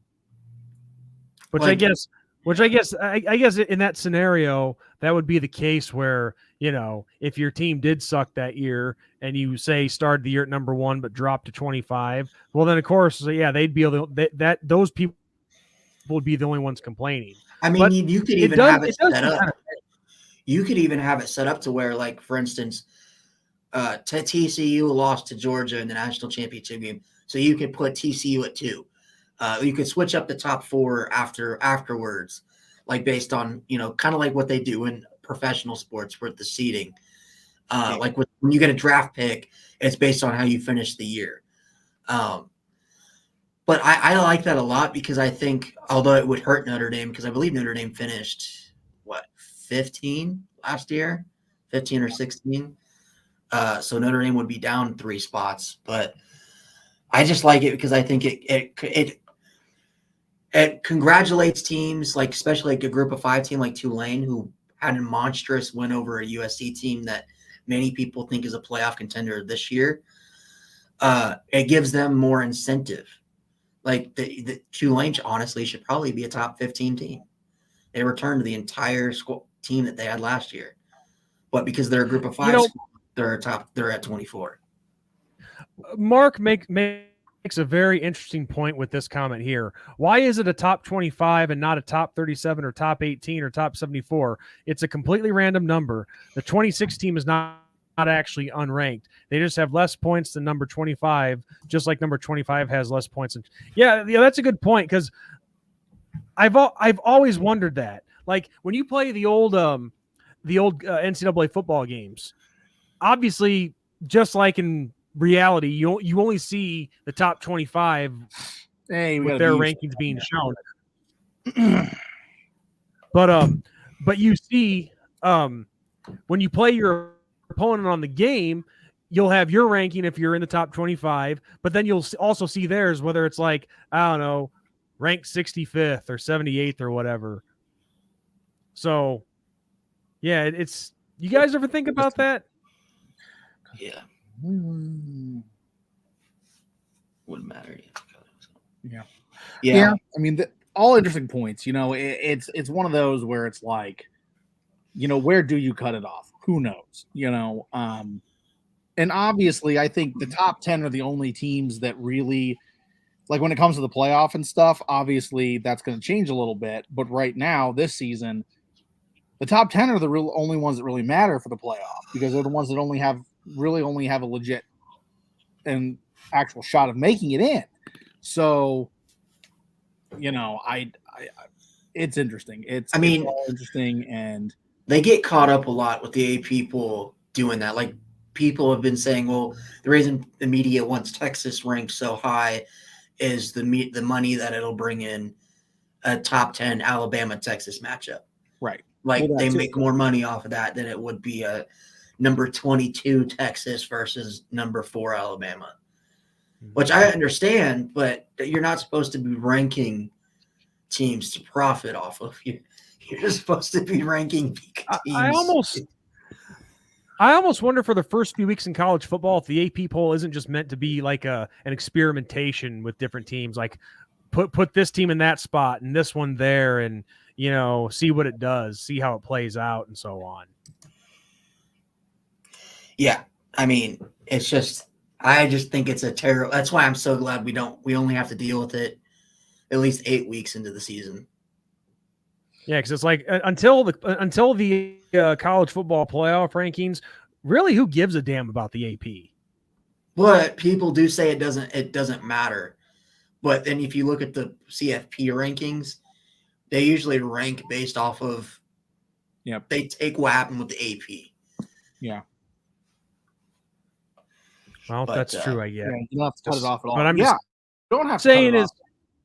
I guess in that scenario, that would be the case where, you know, if your team did suck that year and you say started the year at number 1 but dropped to 25, well, then of course, they'd be able to, those people would be the only ones complaining. I mean, you could even have it set up. You could even have it set up to where, like, for instance, TCU lost to Georgia in the national championship game, so you could put TCU at 2. You could switch up the top 4 afterwards, like based on, you know, kind of like what they do in professional sports with the seeding. Like when you get a draft pick, it's based on how you finish the year. But I like that a lot, because I think, although it would hurt Notre Dame, because I believe Notre Dame finished 15 last year, 15 or 16. So Notre Dame would be down 3 spots, but I just like it because I think it congratulates teams, like especially like a group of 5 team like Tulane, who had a monstrous win over a USC team that many people think is a playoff contender this year. It gives them more incentive. Like the Tulane honestly should probably be a top 15 team. They returned to the entire team that they had last year, but because they're a group of 5, they're at 24. Mark makes a very interesting point with this comment here. Why is it a top 25 and not a top 37 or top 18 or top 74? It's a completely random number. The 26 team is not actually unranked. They just have less points than number 25, just like number 25 has less points. Yeah, that's a good point, because I've always wondered that. Like when you play the old NCAA football games, obviously, just like in reality, you only see the top 25 Hey, we with got their rankings being shown. But you see, when you play your opponent on the game, you'll have your ranking if you're in the top 25, but then you'll also see theirs, whether it's like, I don't know, ranked 65th or 78th or whatever. So, yeah, it's you guys ever think about that? Yeah. Mm. Wouldn't matter. Yeah. I mean, all interesting points. It's one of those where it's like, where do you cut it off? Who knows? And obviously, I think the top 10 are the only teams that really, like when it comes to the playoff and stuff, obviously that's going to change a little bit. But right now, this season, the top 10 are the only ones that really matter for the playoff because they're the ones that only have a legit and actual shot of making it in. So, it's interesting. It's all interesting, and they get caught up a lot with the AP poll doing that. Like people have been saying, well, the reason the media wants Texas ranked so high is the money that it'll bring in a top 10 Alabama-Texas matchup. Right. Like they make more money off of that than it would be a number 22 Texas versus number 4 Alabama, which I understand, but you're not supposed to be ranking teams to profit off of. You're just supposed to be ranking teams. I almost wonder for the first few weeks in college football if the AP poll isn't just meant to be like an experimentation with different teams, like put this team in that spot and this one there, and see what it does, see how it plays out, and so on. Yeah, I mean, I just think it's a terrible. That's why I'm so glad we only have to deal with it at least 8 weeks into the season. Yeah, because it's like until the college football playoff rankings, really, who gives a damn about the AP? But people do say it doesn't matter. But then if you look at the CFP rankings, they usually rank based off of. Yeah. They take what happened with the AP. Yeah. Well, that's true, I guess. Yeah, you don't have to cut it off at all. But I'm don't have to saying cut it off.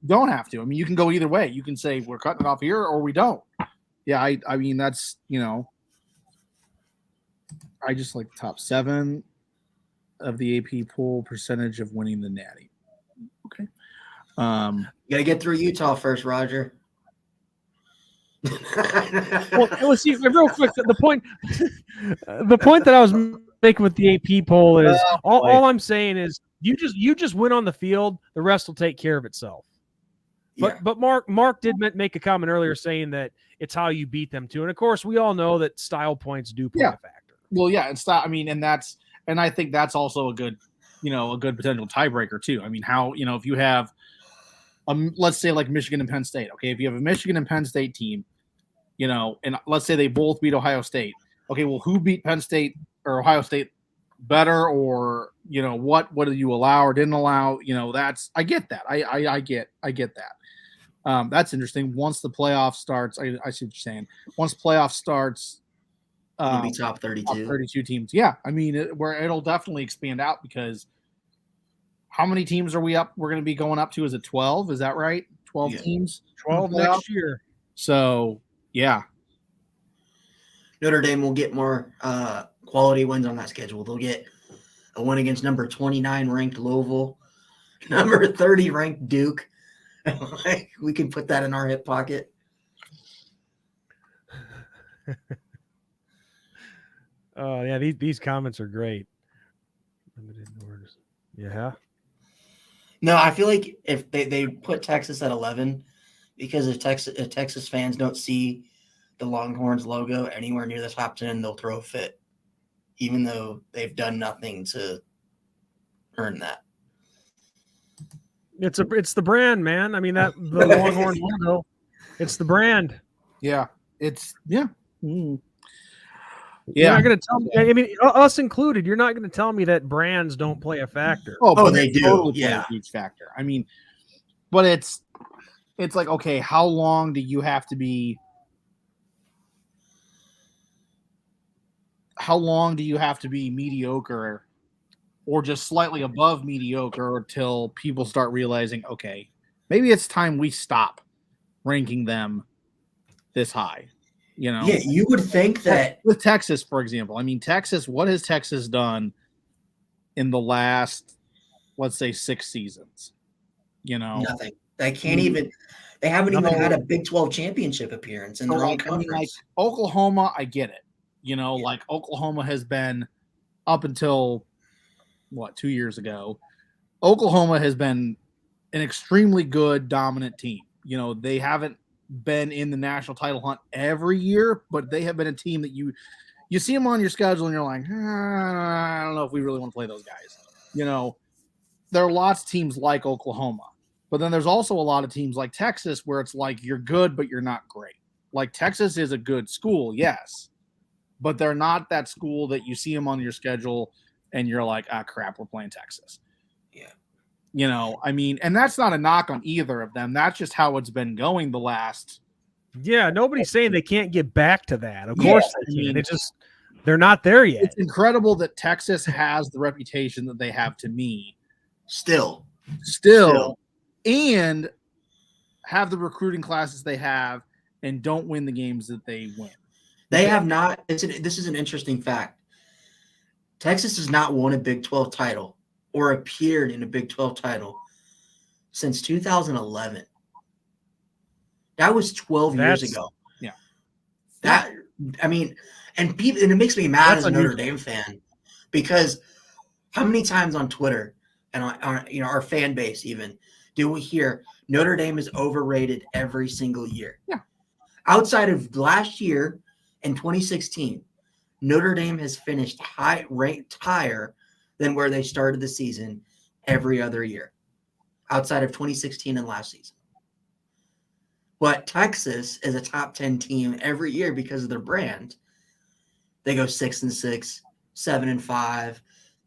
Don't have to. I mean, you can go either way. You can say we're cutting it off here or we don't. Yeah, I mean that's I just like the top 7 of the AP poll percentage of winning the Natty. Okay. You gotta get through Utah first, Roger. Well, let's see real quick. The point that I was making with the AP poll is all I'm saying is you just win on the field. The rest will take care of itself. But Mark did make a comment earlier saying that it's how you beat them too, and of course we all know that style points do play a factor. Well, yeah, it's not. I mean, and I think that's also a good potential tiebreaker too. I mean, how if you have let's say like Michigan and Penn State. Okay, if you have a Michigan and Penn State team, and let's say they both beat Ohio State. Okay, well, who beat Penn State or Ohio State better, or what do you allow or didn't allow? That's I get that. I get that. That's interesting. Once the playoff starts, I see what you're saying. Once playoff starts, maybe top 32 teams. Yeah, I mean, where it'll definitely expand out because how many teams are we up? We're going to be going up to, is it 12? Is that right? 12 teams? 12 next year. So, yeah. Notre Dame will get more quality wins on that schedule. They'll get a win against number 29 ranked Louisville, number 30 ranked Duke. We can put that in our hip pocket. Oh, yeah, these comments are great. Yeah. No, I feel like if they put Texas at 11, because if Texas fans don't see the Longhorns logo anywhere near the top 10, they'll throw a fit, even though they've done nothing to earn that. It's the brand, man. I mean, that the Longhorn logo, it's the brand. Yeah, it's You're not going to tell me. I mean, us included. You're not going to tell me that brands don't play a factor. Oh, they do. Totally play a huge factor. I mean, but it's like, okay, how long do you have to be? how long do you have to be mediocre or just slightly above mediocre until people start realizing, okay, maybe it's time we stop ranking them this high, you know? Yeah, you would think that With Texas, for example. I mean, Texas, what has Texas done in the last, let's say, 6 seasons? You know? nothing. They can't even. They haven't even had a Big 12 championship appearance in So, their own like, I mean, like conference. Oklahoma, I get it. You know, like Oklahoma has been up until 2 years ago. Oklahoma has been an extremely good, dominant team. You know, they haven't been in the national title hunt every year, but they have been a team that you see them on your schedule and you're like, I don't know if we really want to play those guys. You know, there are lots of teams like Oklahoma, but then there's also a lot of teams like Texas where it's like you're good, but you're not great. Like Texas is a good school, yes, but they're not that school that you see them on your schedule and you're like, ah, crap, we're playing Texas. Yeah. You know, I mean, and that's not a knock on either of them. That's just how it's been going the last. Yeah, nobody's saying they can't get back to that. Of Yeah, course they I can. mean, They're not there yet. It's incredible that Texas has the reputation that they have to me. Still. And have the recruiting classes they have and don't win the games that they win. They have not. This is an interesting fact. Texas has not won a Big 12 title or appeared in a Big 12 title since 2011. That was 12 years ago. Yeah. That, I mean, and it makes me mad as a Notre Dame fan because how many times on Twitter and on our fan base even do we hear Notre Dame is overrated every single year? Yeah. Outside of last year in 2016, Notre Dame has finished ranked higher than where they started the season every other year, outside of 2016 and last season. But Texas is a top 10 team every year because of their brand. They go 6-6, 7-5,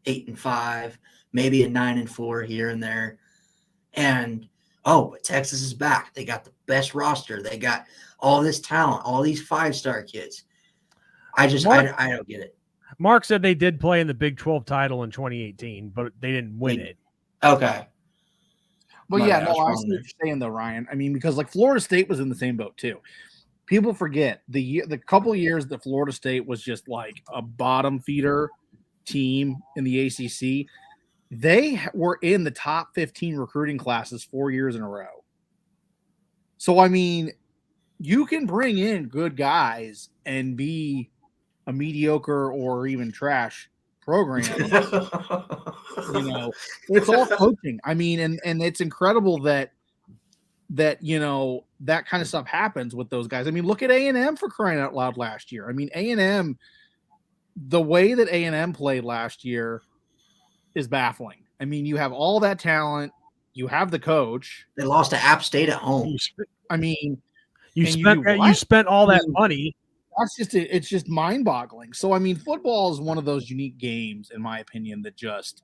8-5, maybe a 9-4 here and there. And but Texas is back. They got the best roster. They got all this talent, all these 5-star kids. I don't get it. Mark said they did play in the Big 12 title in 2018, but they didn't win it. Okay. Well, I see what you're saying though, Ryan. I mean, because like Florida State was in the same boat too. People forget the couple of years that Florida State was just like a bottom feeder team in the ACC. They were in the top 15 recruiting classes 4 years in a row. So, I mean, you can bring in good guys and be a mediocre or even trash program. You know, it's all coaching. I mean, and it's incredible that you know that kind of stuff happens with those guys. I mean, look at A&M for crying out loud last year. I mean, A&M, the way that A&M played last year is baffling. I mean, you have all that talent, you have the coach. They lost to App State at home. I mean, you spent all that money. It's just mind-boggling. So, I mean, football is one of those unique games, in my opinion, that just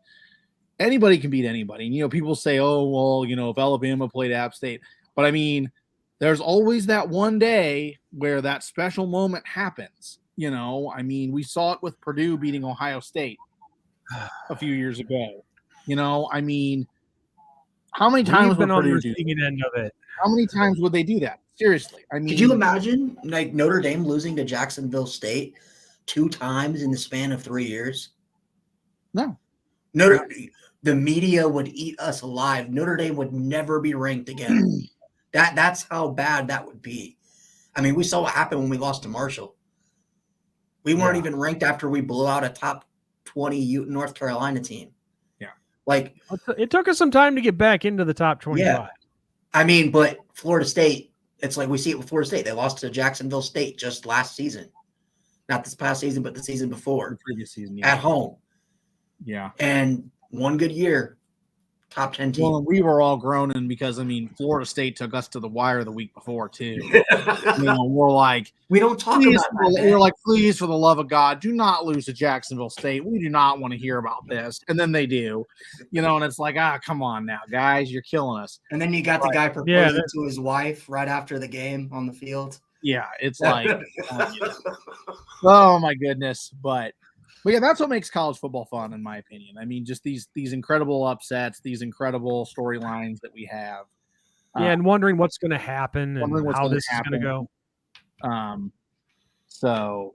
anybody can beat anybody. And, you know, people say, oh, well, you know, if Alabama played App State. But, I mean, there's always that one day where that special moment happens. You know, I mean, we saw it with Purdue beating Ohio State a few years ago. You know, I mean, how many times would Purdue do that? End of it. How many times would they do that? Seriously. I mean, could you imagine like Notre Dame losing to Jacksonville State 2 times in the span of 3 years? No. The media would eat us alive. Notre Dame would never be ranked again. That's how bad that would be. I mean, we saw what happened when we lost to Marshall. We weren't even ranked after we blew out a top 20 North Carolina team. Yeah. Like it took us some time to get back into the top 25. Yeah. I mean, but Florida State, it's like we see it with Florida State. They lost to Jacksonville State just last season. Not this past season, but the season before. The previous season, at home. Yeah. And one good year, top 10 team. Well, we were all groaning because, I mean, Florida State took us to the wire the week before, too. You know, we're like, we don't talk about that. We're like, please, for the love of God, do not lose to Jacksonville State. We do not want to hear about this. And then they do, you know, and it's like, come on now, guys, you're killing us. And then you got the guy proposing to his wife right after the game on the field. Yeah, it's like, oh my goodness. But yeah, that's what makes college football fun, in my opinion. I mean, just these incredible upsets, these incredible storylines that we have. Yeah, and wondering what's going to happen Wondering and what's how gonna this is going to happen. go. So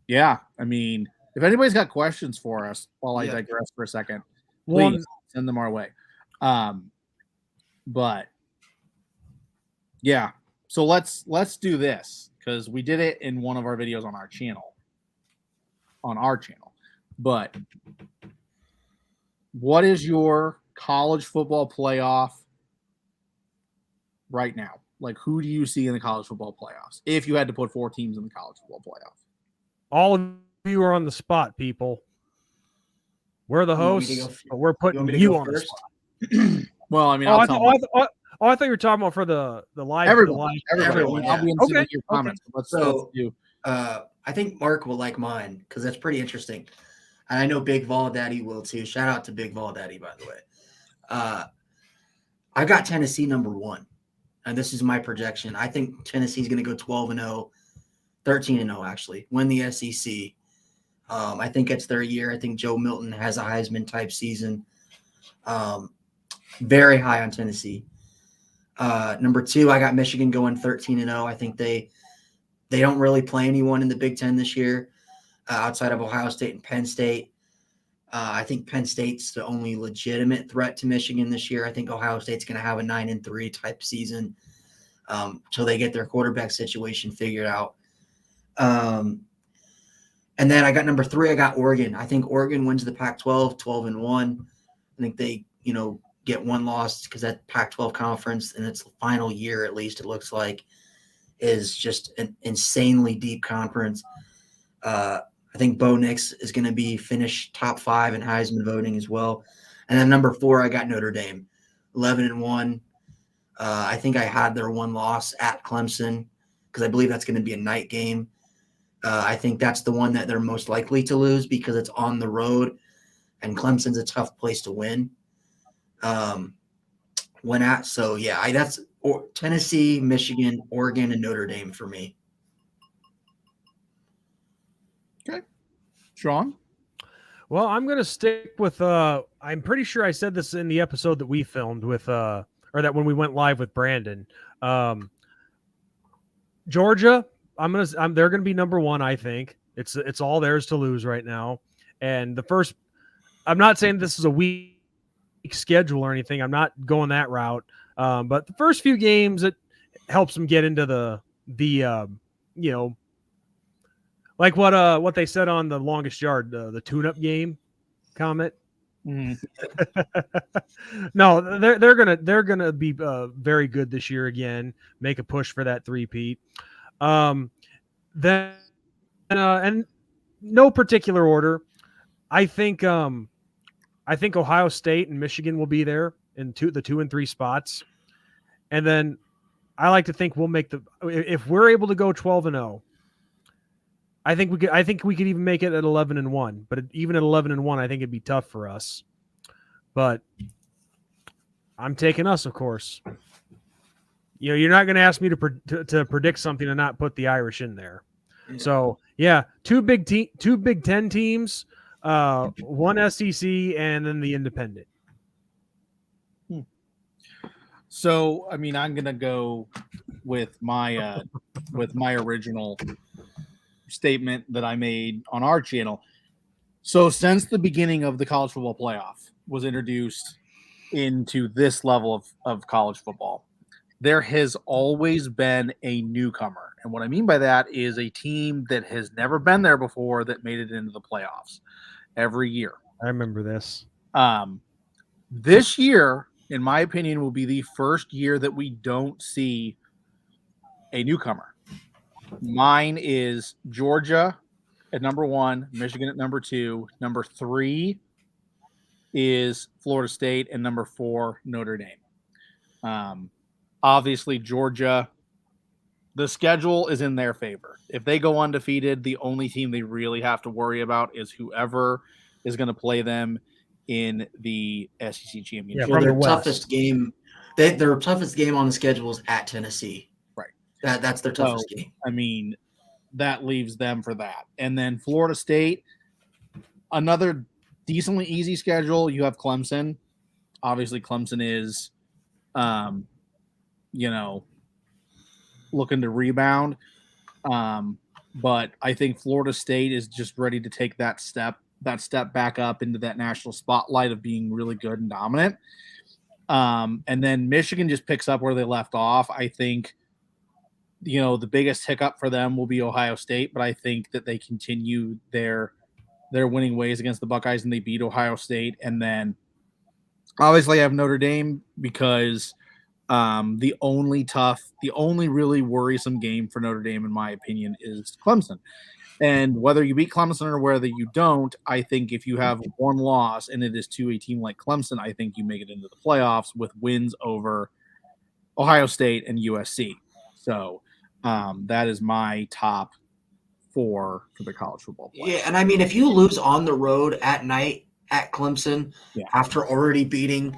yeah, I mean, if anybody's got questions for us while I Yeah. digress for a second, Well, please send them our way. But yeah, so let's do this because we did it in one of our videos on our channel. But what is your college football playoff right now? Like, who do you see in the college football playoffs if you had to put 4 teams in the college football playoff? all of you are on the spot, people. We're the You want me to hosts, go- but we're putting want me to you go on the first? Well, I mean, Oh, I'll tell them. I thought you were talking about for the live. Everyone. Everyone, I'll be yeah. interested in Okay, your comments. Let's do. I think Mark will like mine because that's pretty interesting. And I know Big Vol Daddy will too. Shout out to Big Vol Daddy, by the way. I got Tennessee number 1. And this is my projection. I think Tennessee's going to go 12-0, 13-0 actually, win the SEC. I think it's their year. I think Joe Milton has a Heisman type season. Very high on Tennessee. Number 2, I got Michigan going 13-0. I think they don't really play anyone in the Big Ten this year outside of Ohio State and Penn State. I think Penn State's the only legitimate threat to Michigan this year. I think Ohio State's going to have a 9-3 type season till they get their quarterback situation figured out. And then I got number 3. I got Oregon. I think Oregon wins the Pac-12, 12-1. I think they, get one loss because that Pac-12 conference in its final year, at least it looks like, is just an insanely deep conference. I think Bo Nix is going to be finished top 5 in Heisman voting as well. And then number 4, I got Notre Dame, 11-1. I think I had their one loss at Clemson because I believe that's going to be a night game. I think that's the one that they're most likely to lose because it's on the road, and Clemson's a tough place to win. That's Tennessee, Michigan, Oregon, and Notre Dame for me. Okay, Sean. Well, I'm going to stick with. I'm pretty sure I said this in the episode that we filmed with, or that when we went live with Brandon. Georgia. They're going to be number 1. I think it's all theirs to lose right now. And I'm not saying this is a weak schedule or anything. I'm not going that route. But the first few games, it helps them get into the like what they said on the longest yard, the tune-up game comment. Mm-hmm. No, they're gonna be very good this year again. Make a push for that 3-peat. Then and no particular order. I think Ohio State and Michigan will be there in the 2 and 3 spots. And then I like to think we'll make if we're able to go 12-0. I think we could even make it at 11-1, but even at 11-1, I think it'd be tough for us. But I'm taking us, of course. You're not going to ask me to predict something and not put the Irish in there. Yeah. So yeah, 2 Big Ten teams, 1 SEC, and then the independent. So, I mean, I'm gonna go with my original statement that I made on our channel. So, since the beginning of the college football playoff was introduced into this level of college football, there has always been a newcomer. And what I mean by that is a team that has never been there before that made it into the playoffs every year. I remember this. This year, in my opinion, will be the first year that we don't see a newcomer. Mine is Georgia at number 1, Michigan at number 2. Number 3 is Florida State, and number 4, Notre Dame. Obviously, Georgia, the schedule is in their favor. If they go undefeated, the only team they really have to worry about is whoever is going to play them in the SEC championship. Yeah, their toughest game on the schedule is at Tennessee. Right. That's their toughest game. I mean, that leaves them for that. And then Florida State, another decently easy schedule. You have Clemson. Obviously, Clemson is, looking to rebound. But I think Florida State is just ready to take that step back up into that national spotlight of being really good and dominant. And then Michigan just picks up where they left off. I think, the biggest hiccup for them will be Ohio State, but I think that they continue their winning ways against the Buckeyes and they beat Ohio State. And then obviously I have Notre Dame because the only really worrisome game for Notre Dame, in my opinion, is Clemson. And whether you beat Clemson or whether you don't, I think if you have one loss and it is to a team like Clemson, I think you make it into the playoffs with wins over Ohio State and USC. So that is my top 4 for the college football playoffs. Yeah, and I mean, if you lose on the road at night at Clemson after already beating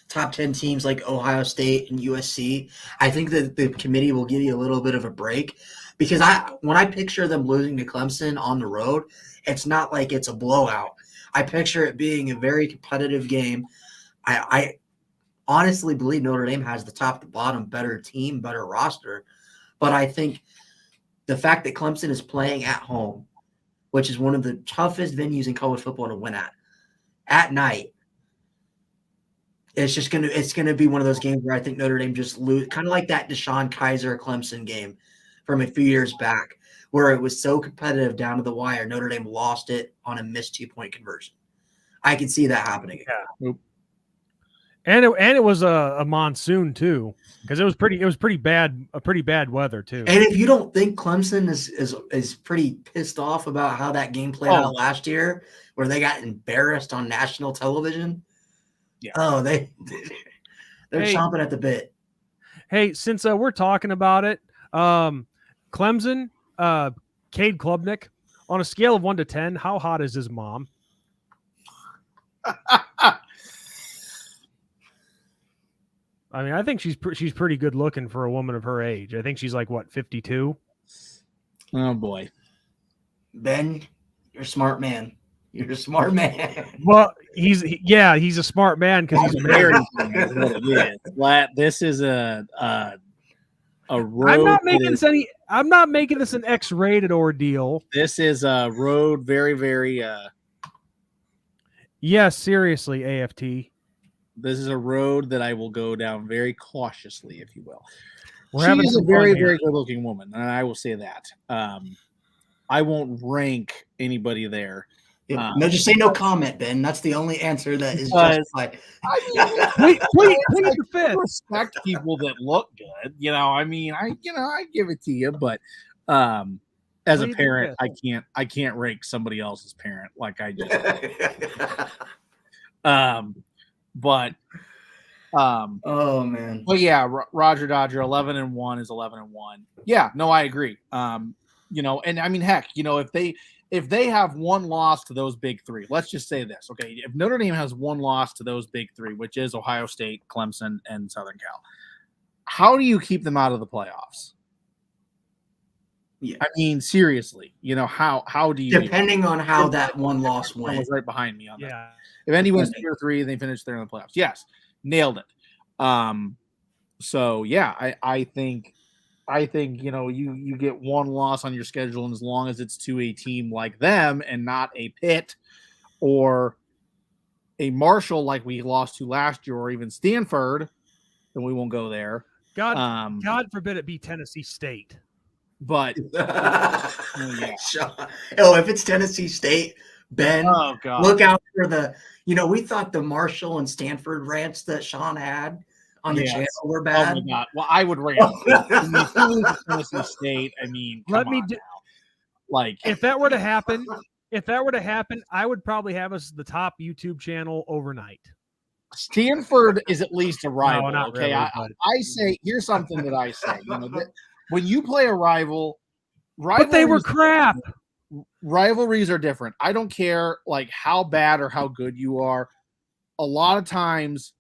top 10 teams like Ohio State and USC, I think that the committee will give you a little bit of a break because when I picture them losing to Clemson on the road, it's not like it's a blowout. I picture it being a very competitive game. I honestly believe Notre Dame has the top to bottom better team, better roster, but I think the fact that Clemson is playing at home, which is one of the toughest venues in college football to win at night, it's gonna be one of those games where I think Notre Dame just lose, kind of like that Deshaun Kaiser Clemson game from a few years back, where it was so competitive down to the wire. Notre Dame lost it on a missed 2-point conversion. I can see that happening again. Yeah. And it was a monsoon too, because it was pretty bad weather too. And if you don't think Clemson is pretty pissed off about how that game played out last year, where they got embarrassed on national television, they're chomping at the bit. Hey, since we're talking about it, Clemson, Cade Klubnik, on a scale of 1 to 10, how hot is his mom? I mean, I think she's pretty good looking for a woman of her age. I think she's like, what, 52? Oh, boy. Ben, you're a smart man. You're a smart man. Well, he's a smart man because he's married. This is a road. I'm not making this an X-rated ordeal. This is a road very, very yes, seriously, AFT. This is a road that I will go down very cautiously, if you will. She's a very, very good-looking woman, and I will say that. I won't rank anybody there. No, just say no comment, Ben. That's the only answer that is justified. I respect people that look good. I give it to you, but as a parent, I can't rank somebody else's parent like I just. Oh man. Well, yeah, Roger Dodger 11-1 is 11-1. Yeah, no, I agree. And I mean, heck, if they have one loss to those big 3, let's just say this, okay? If Notre Dame has one loss to those big 3, which is Ohio State, Clemson, and Southern Cal, how do you keep them out of the playoffs? Yeah. I mean, seriously, how do you? Depending on how that one loss went. Was right behind me on that. Yeah. If any wins 2 or 3, they finish there in the playoffs. Yes, nailed it. So yeah, I think you get one loss on your schedule, and as long as it's to a team like them and not a Pitt or a Marshall like we lost to last year, or even Stanford, then we won't go there. God forbid it be Tennessee State. But if it's Tennessee State, Ben, look out for we thought the Marshall and Stanford rants that Sean had on the channel were bad. Oh my God. Well, I would rant. Tennessee State. I mean, if that were to happen, I would probably have us the top YouTube channel overnight. Stanford is at least a rival. No, okay, really, I say here's something that I say. When you play a rival, but they were crap. Rivalries are different. I don't care how bad or how good you are. A lot of times,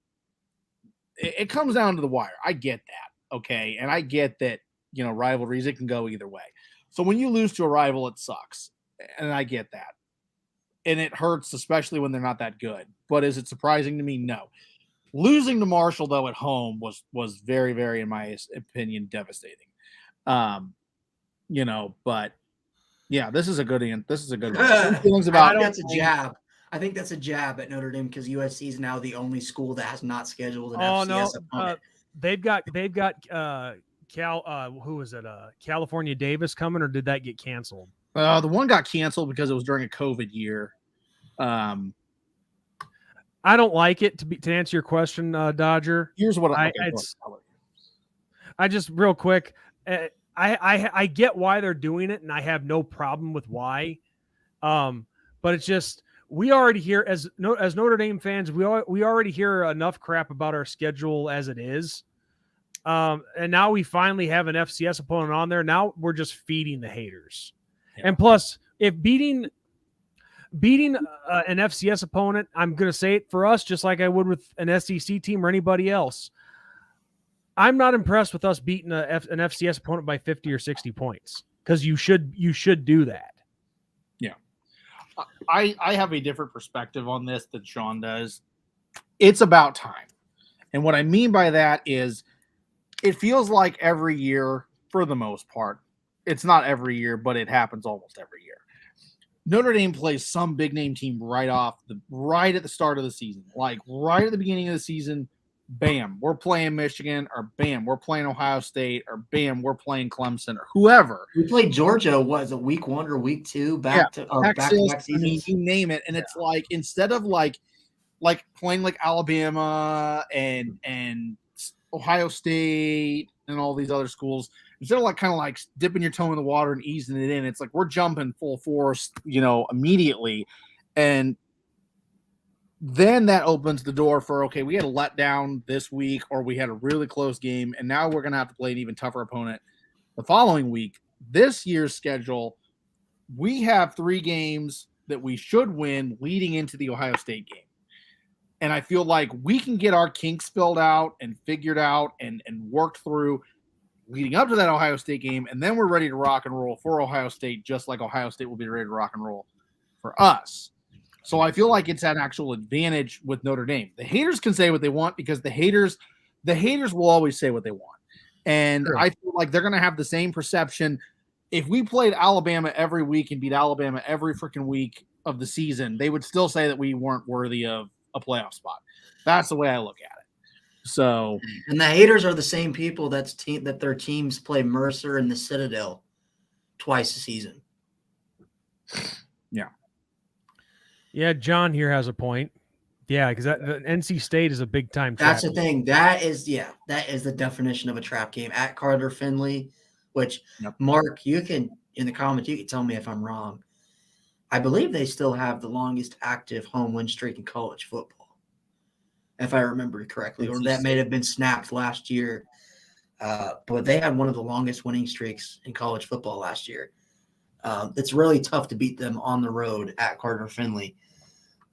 it comes down to the wire. I get that, okay, and I get that rivalries, it can go either way. So when you lose to a rival, it sucks. And I get that. And it hurts, especially when they're not that good. But is it surprising to me? No. Losing to Marshall, though, at home was very, very, in my opinion, devastating. But yeah, this is a good one. Feelings about that's a jab. I think that's a jab at Notre Dame because USC is now the only school that has not scheduled an FCS opponent. They've got who was it? California Davis coming, or did that get canceled? The one got canceled because it was during a COVID year. I don't like it to answer your question, Dodger. Here's what I just real quick. I get why they're doing it, and I have no problem with why. But it's just we already hear as Notre Dame fans, we already hear enough crap about our schedule as it is. And now we finally have an FCS opponent on there. Now we're just feeding the haters. Yeah. And plus, if beating an FCS opponent, I'm going to say it for us, just like I would with an SEC team or anybody else. I'm not impressed with us beating an FCS opponent by 50 or 60 points because you should do that. Yeah. I have a different perspective on this than Sean does. It's about time. And what I mean by that is it feels like every year, for the most part, it's not every year, but it happens almost every year. Notre Dame plays some big name team right at the start of the season. Like right at the beginning of the season, bam, we're playing Michigan, or bam, we're playing Ohio State, or bam, we're playing Clemson, or whoever. We played Georgia, was it week 1 or week 2 back to back seasons? I mean, you name it. And it's like instead of like playing like Alabama and Ohio State and all these other schools, instead of like kind of like dipping your toe in the water and easing it in, it's like we're jumping full force, immediately. And then that opens the door for, okay, we had a letdown this week, or we had a really close game, and now we're going to have to play an even tougher opponent the following week. This year's schedule, we have 3 games that we should win leading into the Ohio State game. And I feel like we can get our kinks filled out and figured out and worked through leading up to that Ohio State game, and then we're ready to rock and roll for Ohio State, just like Ohio State will be ready to rock and roll for us. So I feel like it's an actual advantage with Notre Dame. The haters can say what they want because the haters will always say what they want. And sure. I feel like they're going to have the same perception. If we played Alabama every week and beat Alabama every freaking week of the season, they would still say that we weren't worthy of a playoff spot. That's the way I look at it. So, and the haters are the same people that their teams play Mercer and the Citadel twice a season. Yeah. Yeah, John here has a point. Yeah, because NC State is a big time trap. That's the thing. That is the definition of a trap game at Carter Finley, which Mark, you can in the comments, you can tell me if I'm wrong. I believe they still have the longest active home win streak in college football, if I remember correctly, or that may have been snapped last year. But they had one of the longest winning streaks in college football last year. It's really tough to beat them on the road at Carter Finley.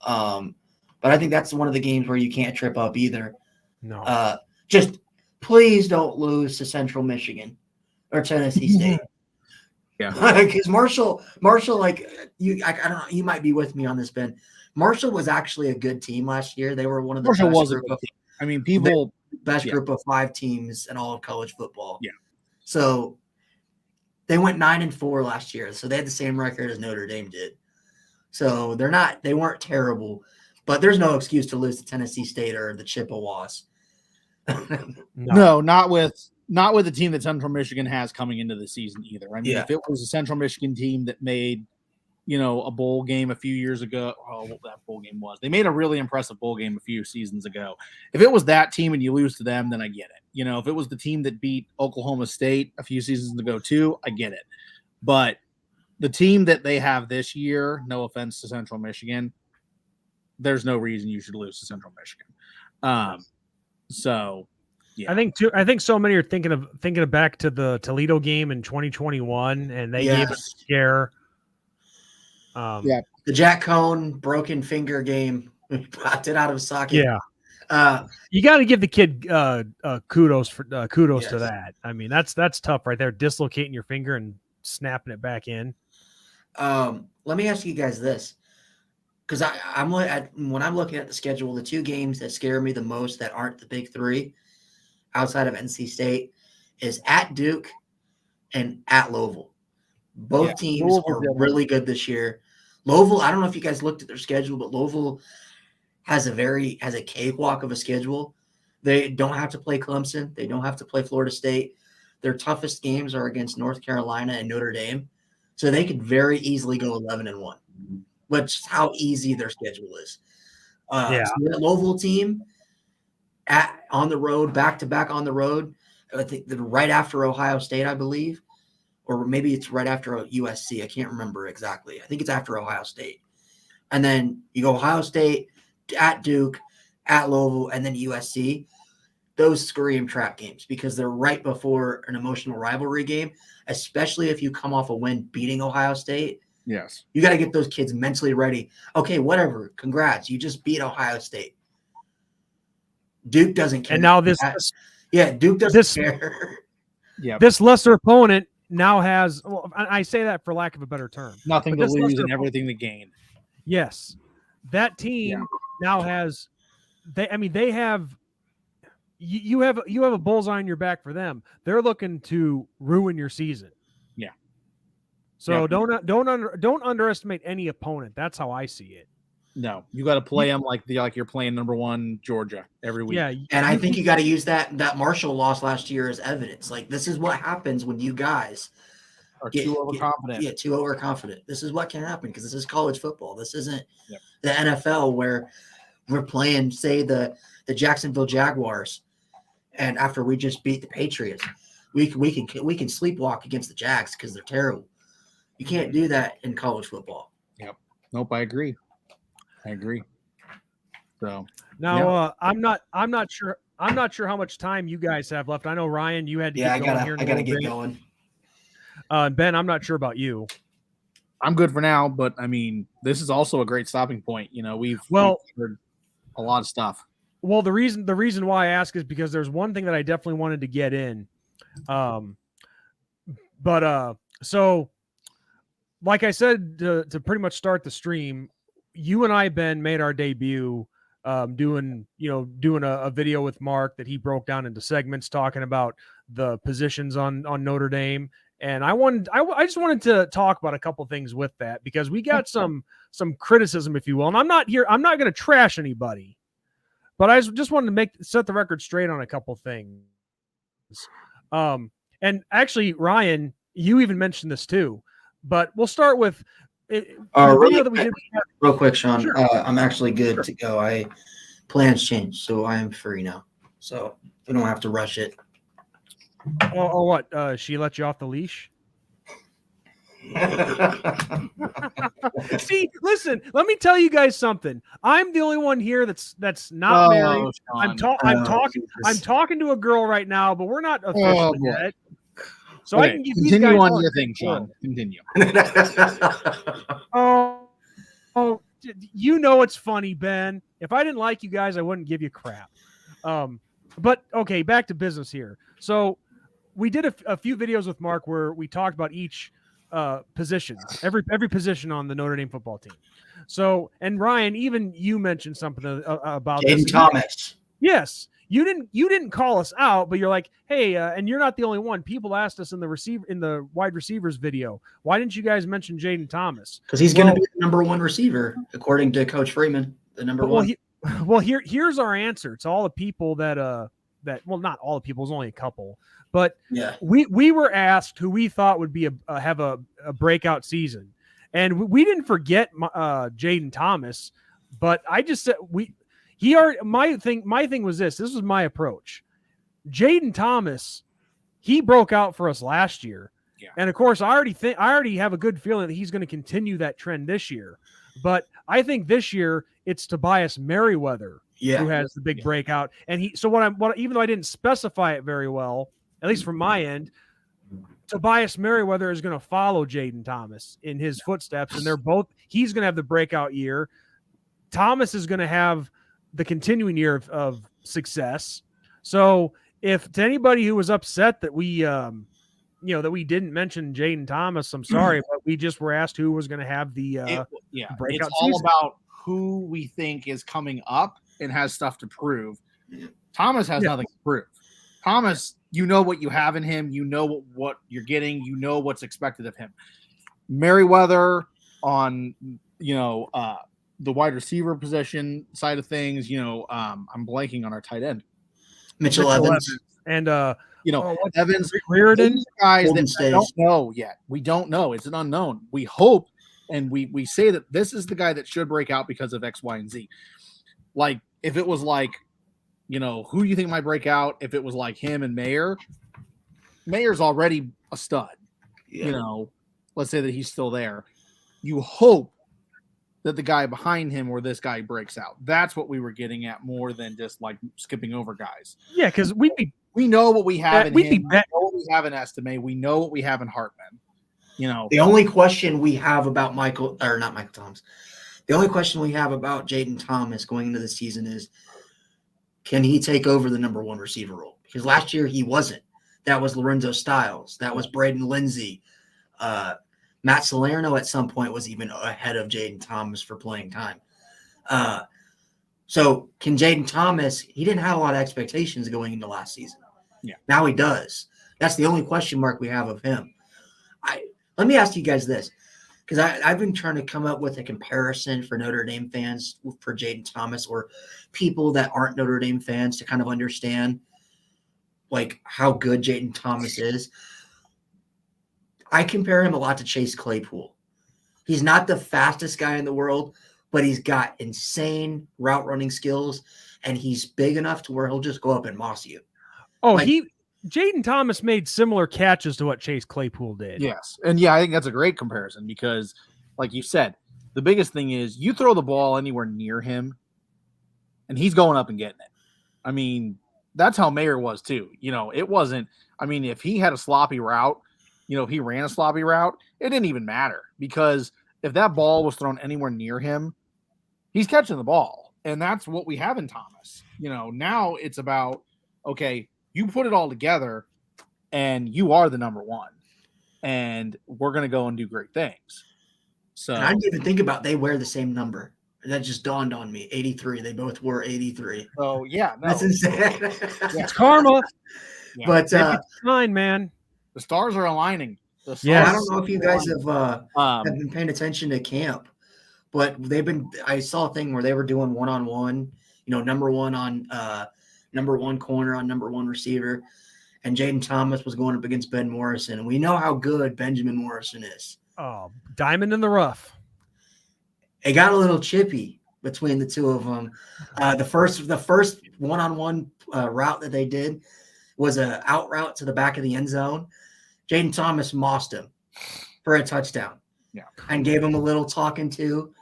But I think that's one of the games where you can't trip up either. No. Just please don't lose to Central Michigan or Tennessee State. Yeah. Because Marshall, like you, I don't know, you might be with me on this, Ben. Marshall was actually a good team last year. They were one of the Marshall best was group a good team. Best group of 5 teams in all of college football. Yeah. So they went 9-4 last year. So they had the same record as Notre Dame did. So they weren't terrible, but there's no excuse to lose to Tennessee State or the Chippewas. No, not with the team that Central Michigan has coming into the season either. I mean, if it was a Central Michigan team that made, a bowl game a few years ago, what that bowl game was. They made a really impressive bowl game a few seasons ago. If it was that team and you lose to them, then I get it. If it was the team that beat Oklahoma State a few seasons ago too, I get it. But the team that they have this year, no offense to Central Michigan, there's no reason you should lose to Central Michigan. So yeah. I think so many are thinking of back to the Toledo game in 2021, and they gave us a scare. The Jack Cohn broken finger game, popped it out of socket. Yeah. You got to give the kid kudos Yes. to that. I mean, that's tough right there. Dislocating your finger and snapping it back in. Let me ask you guys this, because when I'm looking at the schedule, the two games that scare me the most that aren't the big three outside of NC State is at Duke and at Louisville. Both teams are really good this year. Louisville, I don't know if you guys looked at their schedule, but Louisville has a cakewalk of a schedule. They don't have to play Clemson. They don't have to play Florida State. Their toughest games are against North Carolina and Notre Dame. So they could very easily go 11-1, which is how easy their schedule is. So the Louisville team on the road, back-to-back on the road, I think they're right after Ohio State, I believe, or maybe it's right after USC. I can't remember exactly. I think it's after Ohio State. And then you go Ohio State, at Duke, at Louisville, and then USC. Those scream trap games because they're right before an emotional rivalry game, especially if you come off a win beating Ohio State. Yes. You got to get those kids mentally ready. Okay, whatever. Congrats. You just beat Ohio State. Duke doesn't care. And now Duke doesn't care. Yeah. This lesser opponent now has, well, I say that for lack of a better term. Nothing to lose and everything to gain. Yes. That team now has they have you have a bullseye on your back for them. They're looking to ruin your season. Yeah. So don't underestimate any opponent. That's how I see it. No, you got to play them like you're playing number 1 Georgia every week. Yeah, and I think you got to use that Marshall loss last year as evidence. Like, this is what happens when you guys are too overconfident. Too overconfident. This is what can happen because this is college football. This isn't the NFL where we're playing, say, the Jacksonville Jaguars, and after we just beat the Patriots, we can sleepwalk against the Jags because they're terrible. You can't do that in college football. Yep. Nope. I agree. So now I'm not sure how much time you guys have left. I know Ryan, you had to get going here. I gotta get going. Ben, I'm not sure about you. I'm good for now, but I mean, this is also a great stopping point. You know, we've heard a lot of stuff. Well, the reason why I ask is because there's one thing that I definitely wanted to get in. So like I said, to pretty much start the stream, you and I, Ben, made our debut doing a video with Mark that he broke down into segments talking about the positions on Notre Dame. And I just wanted to talk about a couple things with that because we got some criticism, if you will. And I'm not going to trash anybody, but I just wanted to set the record straight on a couple things. And actually, Ryan, you even mentioned this too, but we'll start with real quick, Sean. Sure. I'm actually good to go. Plans changed, so I am free now. So we don't have to rush it. Oh, what? She let you off the leash? See, listen, let me tell you guys something. I'm the only one here that's not married. Sean. I'm talking to a girl right now, but we're not official yet. So okay, I can give continue these guys on your thing, Sean. Continue. Oh, you know it's funny, Ben. If I didn't like you guys, I wouldn't give you crap. But okay, back to business here. So we did a few videos with Mark where we talked about each position, every position on the Notre Dame football team. So, and Ryan, even you mentioned something about Jaden Thomas. Yes, you didn't call us out, but you're like, hey, and you're not the only one. People asked us in the wide receivers video, why didn't you guys mention Jaden Thomas? Because he's going to be the number 1 receiver, according to Coach Freeman, the number 1. Here's our answer to all the people that not all the people, it was only a couple, but yeah, we were asked who we thought would be have a breakout season, and we didn't forget Jaden Thomas, but I just said my thing was this was my approach. Jaden Thomas, he broke out for us last year, and of course I already have a good feeling that he's going to continue that trend this year, but I think this year it's Tobias Merriweather who has the big breakout. And even though I didn't specify it very well, at least from my end, Tobias Merriweather is going to follow Jaden Thomas in his footsteps, and he's going to have the breakout year. Thomas is going to have the continuing year of success. So if to anybody who was upset that we that we didn't mention Jaden Thomas, I'm sorry, but we just were asked who was going to have the breakout it's all season. about who we think is coming up and has stuff to prove. Thomas has nothing to prove. Thomas, you know what you have in him. You know what you're getting. You know what's expected of him. Merriweather on, the wide receiver position side of things, I'm blanking on our tight end. Mitchell Evans. And Evans, Reardon, guys Golden that State. I don't know yet. We don't know. It's an unknown. We hope, and we say that this is the guy that should break out because of X, Y, and Z. Like, if it was like, who do you think might break out? If it was like him and Mayer's already a stud. Yeah. Let's say that he's still there. You hope that the guy behind him or this guy breaks out. That's what we were getting at more than just like skipping over guys. Yeah, because we know what we have in him. We know what we have in Estime. We know what we have in Hartman. The only question we have about the only question we have about Jaden Thomas going into the season is, can he take over the number one receiver role? Because last year he wasn't. That was Lorenzo Styles. That was Braden Lindsey. Matt Salerno at some point was even ahead of Jaden Thomas for playing time. So can Jaden Thomas, he didn't have a lot of expectations going into last season. Yeah. Now he does. That's the only question mark we have of him. Let me ask you guys this, because I've been trying to come up with a comparison for Notre Dame fans for Jaden Thomas, or people that aren't Notre Dame fans, to kind of understand like how good Jaden Thomas is. I compare him a lot to Chase Claypool. He's not the fastest guy in the world, but he's got insane route running skills, and he's big enough to where he'll just go up and moss you. Oh, Jaden Thomas made similar catches to what Chase Claypool did. Yes. And I think that's a great comparison because, like you said, the biggest thing is you throw the ball anywhere near him and he's going up and getting it. I mean, that's how Mayer was too. It wasn't, if he had a sloppy route, he ran a sloppy route, it didn't even matter, because if that ball was thrown anywhere near him, he's catching the ball. And that's what we have in Thomas. Now it's about, okay, you put it all together and you are the number one, and we're going to go and do great things. So and I didn't even think about they wear the same number. That just dawned on me. 83. They both wore 83. Oh yeah, no. That's insane. It's karma. Yeah. But it's fine, man. The stars are aligning. Yes. I don't know if you guys have been paying attention to camp, but I saw a thing where they were doing one-on-one, number one corner on number one receiver, and Jaden Thomas was going up against Ben Morrison, and we know how good Benjamin Morrison is. Oh, diamond in the rough. It got a little chippy between the two of them. The first one-on-one route that they did was a out route to the back of the end zone. Jaden Thomas mossed him for a touchdown. Yeah. And gave him a little talking to.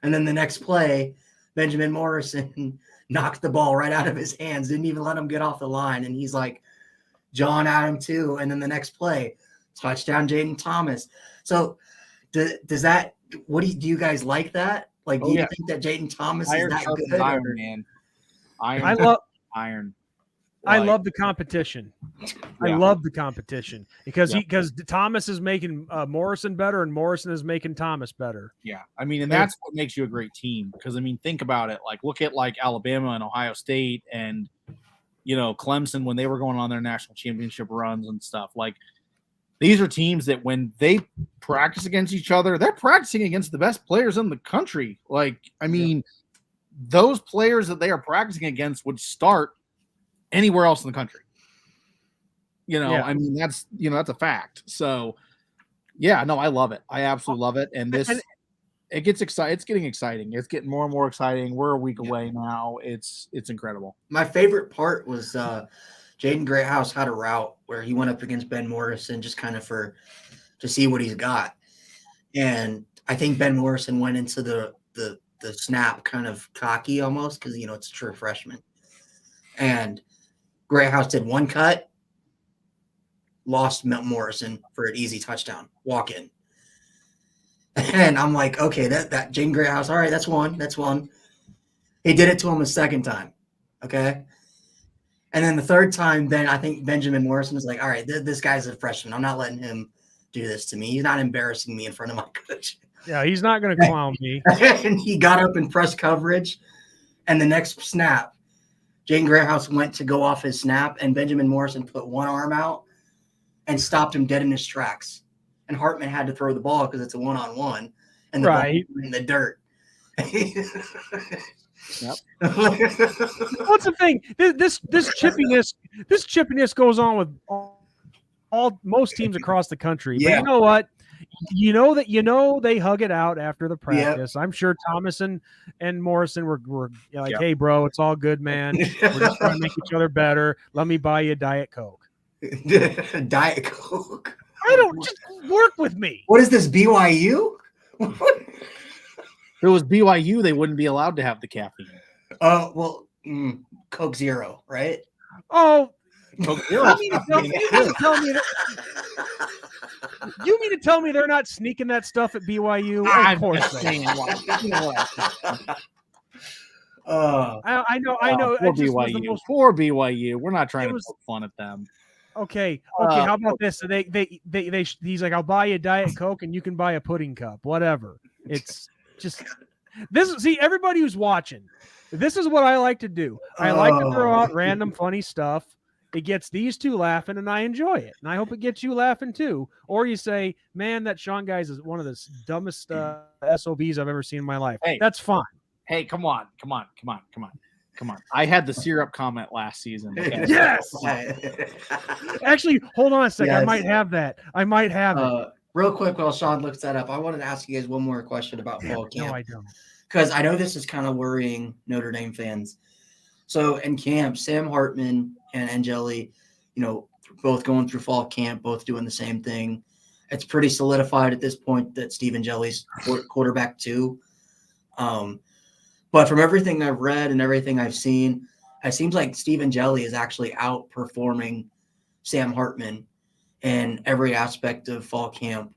And then the next play, Benjamin Morrison knocked the ball right out of his hands, didn't even let him get off the line. And he's like, John at him too. And then the next play, touchdown Jaden Thomas. So does that, do you guys like that? Like, do you think that Jaden Thomas is that good? Iron, man. Iron. I love the competition. Yeah. I love the competition because Thomas is making Morrison better, and Morrison is making Thomas better. Yeah, and that's what makes you a great team. Because think about it. Like, look at like Alabama and Ohio State, and Clemson when they were going on their national championship runs and stuff. Like, these are teams that when they practice against each other, they're practicing against the best players in the country. Like, those players that they are practicing against would start anywhere else in the country. That's a fact. So I love it. I absolutely love it. And it gets exciting. It's getting exciting. It's getting more and more exciting. We're a week away now. It's incredible. My favorite part was Jaden Greathouse had a route where he went up against Ben Morrison just kind of to see what he's got. And I think Ben Morrison went into the snap kind of cocky almost because, it's a true freshman. And Greathouse did one cut, lost Morrison for an easy touchdown, walk in. And I'm like, okay, that Jaden Greathouse, all right, that's one. He did it to him a second time. Okay. And then the third time, then I think Benjamin Morrison was like, all right, this guy's a freshman. I'm not letting him do this to me. He's not embarrassing me in front of my coach. Yeah, he's not going to clown me. And he got up in press coverage. And the next snap, Jaden Greathouse went to go off his snap, and Benjamin Morrison put one arm out and stopped him dead in his tracks. And Hartman had to throw the ball because it's a one-on-one, and the ball was in the dirt. Yep. What's the thing? This chippiness goes on with most teams across the country. But you know what? They hug it out after the practice. Yep. I'm sure Thomas and Morrison were like, "Hey, bro, it's all good, man. We're just trying to make each other better. Let me buy you a Diet Coke." Diet Coke. I don't just work with me. What is this, BYU? If it was BYU, they wouldn't be allowed to have the caffeine. Oh, well, Coke Zero, right? Oh, Coke Zero. You mean to tell me they're not sneaking that stuff at BYU? Of course they are. I know. Poor BYU. We're not trying to poke fun at them. Okay. How about this? So he's like, I'll buy you a Diet Coke and you can buy a pudding cup, whatever. It's just this. See, everybody who's watching, this is what I like to do. I like to throw out random funny stuff. It gets these two laughing, and I enjoy it. And I hope it gets you laughing too. Or you say, man, that Sean guy is one of the dumbest SOBs I've ever seen in my life. Hey, that's fine. Hey, come on. I had the syrup comment last season. Okay? Yes. Actually, hold on a second. Yes. I might have it. Real quick, while Sean looks that up, I wanted to ask you guys one more question about fall camp. No, I don't. Because I know this is kind of worrying Notre Dame fans. So in camp, Sam Hartman and Angeli, both going through fall camp, both doing the same thing. It's pretty solidified at this point that Steve Angeli's quarterback too. But from everything I've read and everything I've seen, it seems like Steve Angeli is actually outperforming Sam Hartman in every aspect of fall camp.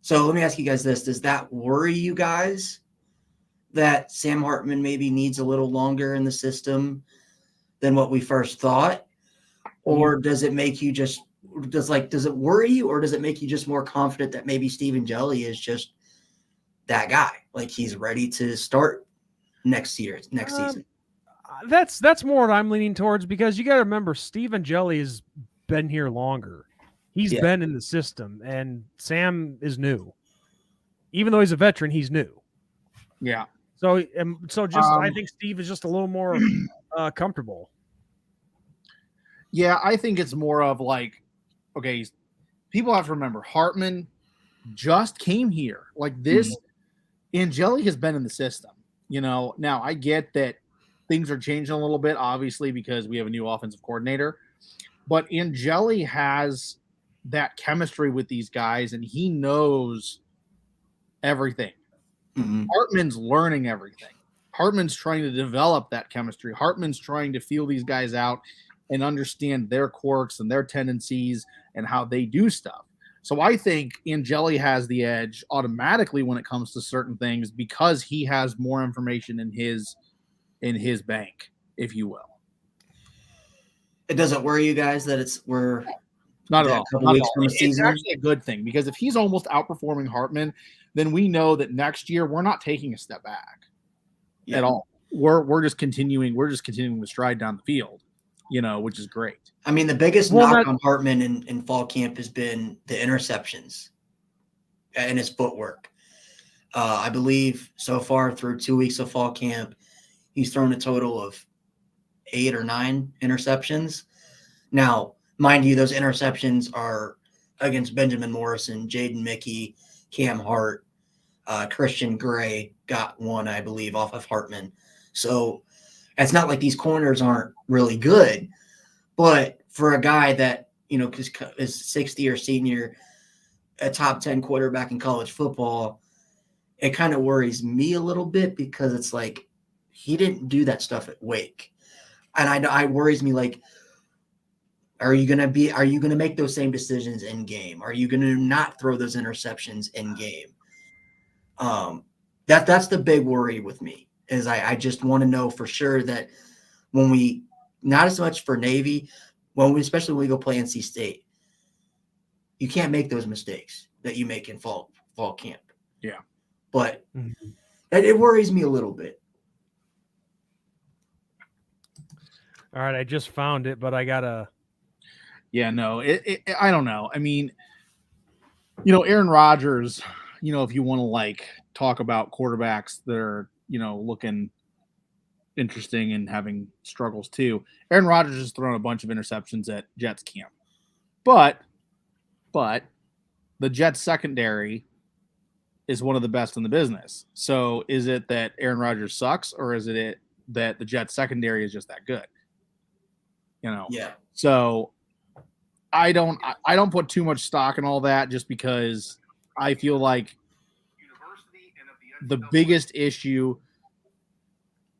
So let me ask you guys this. Does that worry you guys that Sam Hartman maybe needs a little longer in the system than what we first thought? Or does it make you does it worry you, or does it make you just more confident that maybe Steve Angeli is just that guy? Like he's ready to start next season. That's more what I'm leaning towards, because you got to remember Steve Angeli has been here longer. He's been in the system, and Sam is new. Even though he's a veteran, he's new. Yeah. So I think Steve is just a little more comfortable. Yeah, I think it's more of like, okay, people have to remember Hartman just came here. Like this, Angeli has been in the system. Now I get that things are changing a little bit, obviously, because we have a new offensive coordinator. But Angeli has that chemistry with these guys, and he knows everything. Hartman's learning everything. Hartman's trying to develop that chemistry. Hartman's trying to feel these guys out and understand their quirks and their tendencies and how they do stuff. So I think Angeli has the edge automatically when it comes to certain things because he has more information in his bank, if you will. It doesn't worry you guys that we're not at all. A couple weeks from the season. It's actually a good thing, because if he's almost outperforming Hartman, then we know that next year we're not taking a step back at all. We're just continuing the stride down the field, which is great. I mean, the biggest knock on Hartman in fall camp has been the interceptions and his footwork. I believe so far through 2 weeks of fall camp, he's thrown a total of 8 or 9 interceptions. Now, mind you, those interceptions are against Benjamin Morrison, Jaden Mickey, Cam Hart, Christian Gray got one, I believe, off of Hartman. So it's not like these corners aren't really good, but for a guy that, is 60 or senior, a top 10 quarterback in college football, it kind of worries me a little bit, because it's like he didn't do that stuff at Wake. And I worries me, like, are you going to make those same decisions in game? Are you going to not throw those interceptions in game? That's the big worry with me is I just want to know for sure that when we, not as much for Navy, especially when we go play NC State, you can't make those mistakes that you make in fall camp. Yeah. But it worries me a little bit. All right, I just found it, but I gotta. Yeah, no, I don't know. I mean, Aaron Rodgers, if you want to like talk about quarterbacks that are, looking interesting and having struggles too. Aaron Rodgers has thrown a bunch of interceptions at Jets camp. But the Jets secondary is one of the best in the business. So is it that Aaron Rodgers sucks, or is it that the Jets secondary is just that good? Yeah. So I don't put too much stock in all that, just because I feel like the biggest issue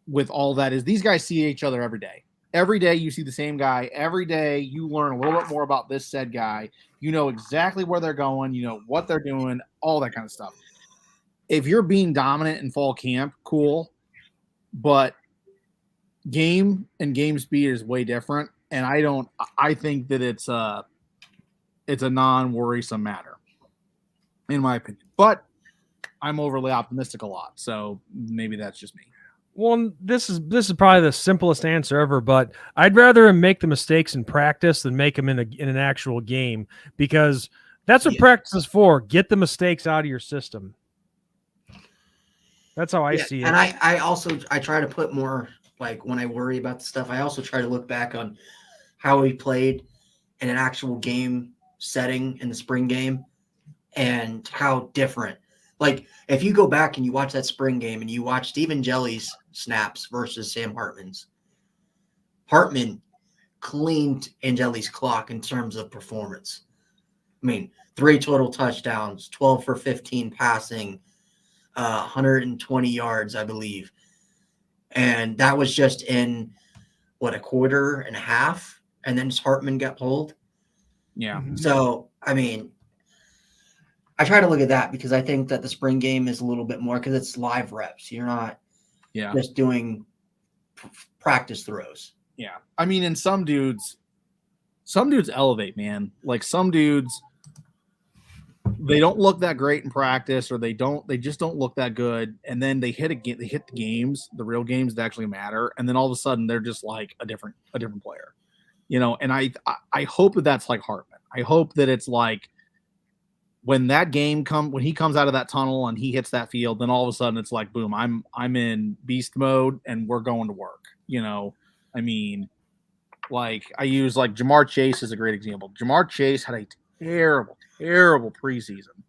with all that is these guys see each other every day. Every day you see the same guy. Every day you learn a little bit more about this said guy. You know exactly where they're going. You know what they're doing, all that kind of stuff. If you're being dominant in fall camp, cool. But game speed is way different. And I think that it's a non-worrisome matter, in my opinion. But I'm overly optimistic a lot. So maybe that's just me. Well, this is probably the simplest answer ever, but I'd rather him make the mistakes in practice than make them in an actual game, because that's what practice is for. Get the mistakes out of your system. That's how I see it. And I try to put more, like, when I worry about the stuff, I also try to look back on how we played in an actual game setting in the spring game and how different. Like, if you go back and you watch that spring game and you watch Stephen Jelly's snaps versus Sam Hartman's, Hartman cleaned Angeli's clock in terms of performance. I mean, 3 total touchdowns, 12 for 15 passing, 120 yards, I believe. And that was just in, a quarter and a half? And then Hartman got pulled. Yeah. So, I mean, I try to look at that because I think that the spring game is a little bit more because it's live reps. You're not just doing practice throws. Yeah. I mean, and some dudes elevate, man. Like, some dudes, they don't look that great in practice, or they just don't look that good. And then they hit the games, the real games that actually matter. And then all of a sudden they're just like a different player, and I hope that that's like Hartman. I hope that it's like, when he comes out of that tunnel and he hits that field, then all of a sudden it's like, boom, I'm in beast mode and we're going to work. I mean, like, I use like Jamar Chase as a great example. Jamar Chase had a terrible preseason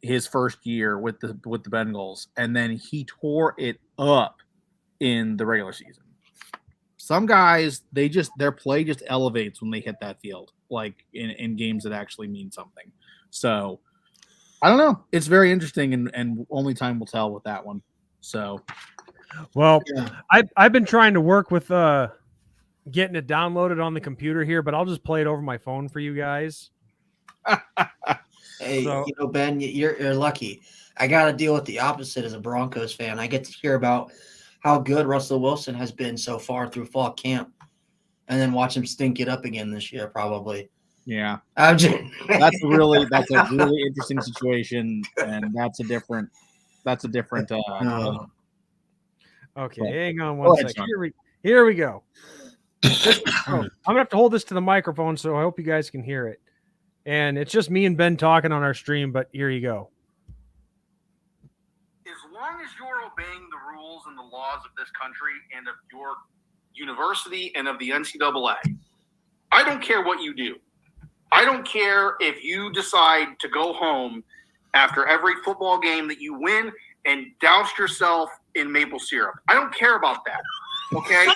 his first year with the Bengals, and then he tore it up in the regular season. Some guys, their play just elevates when they hit that field, like in games that actually mean something. So I don't know. It's very interesting, and only time will tell with that one. So, well, I've been trying to work with getting it downloaded on the computer here, but I'll just play it over my phone for you guys. Hey, Ben, you're lucky. I got to deal with the opposite as a Broncos fan. I get to hear about how good Russell Wilson has been so far through fall camp, and then watch him stink it up again this year, probably. Yeah, that's a really interesting situation, and that's a different. Okay, hang on one second. Here we go. I'm gonna have to hold this to the microphone, so I hope you guys can hear it. And it's just me and Ben talking on our stream, but here you go. As long as you're obeying the rules and the laws of this country and of your university and of the NCAA, I don't care what you do. I don't care if you decide to go home after every football game that you win and douse yourself in maple syrup. I don't care about that. Okay?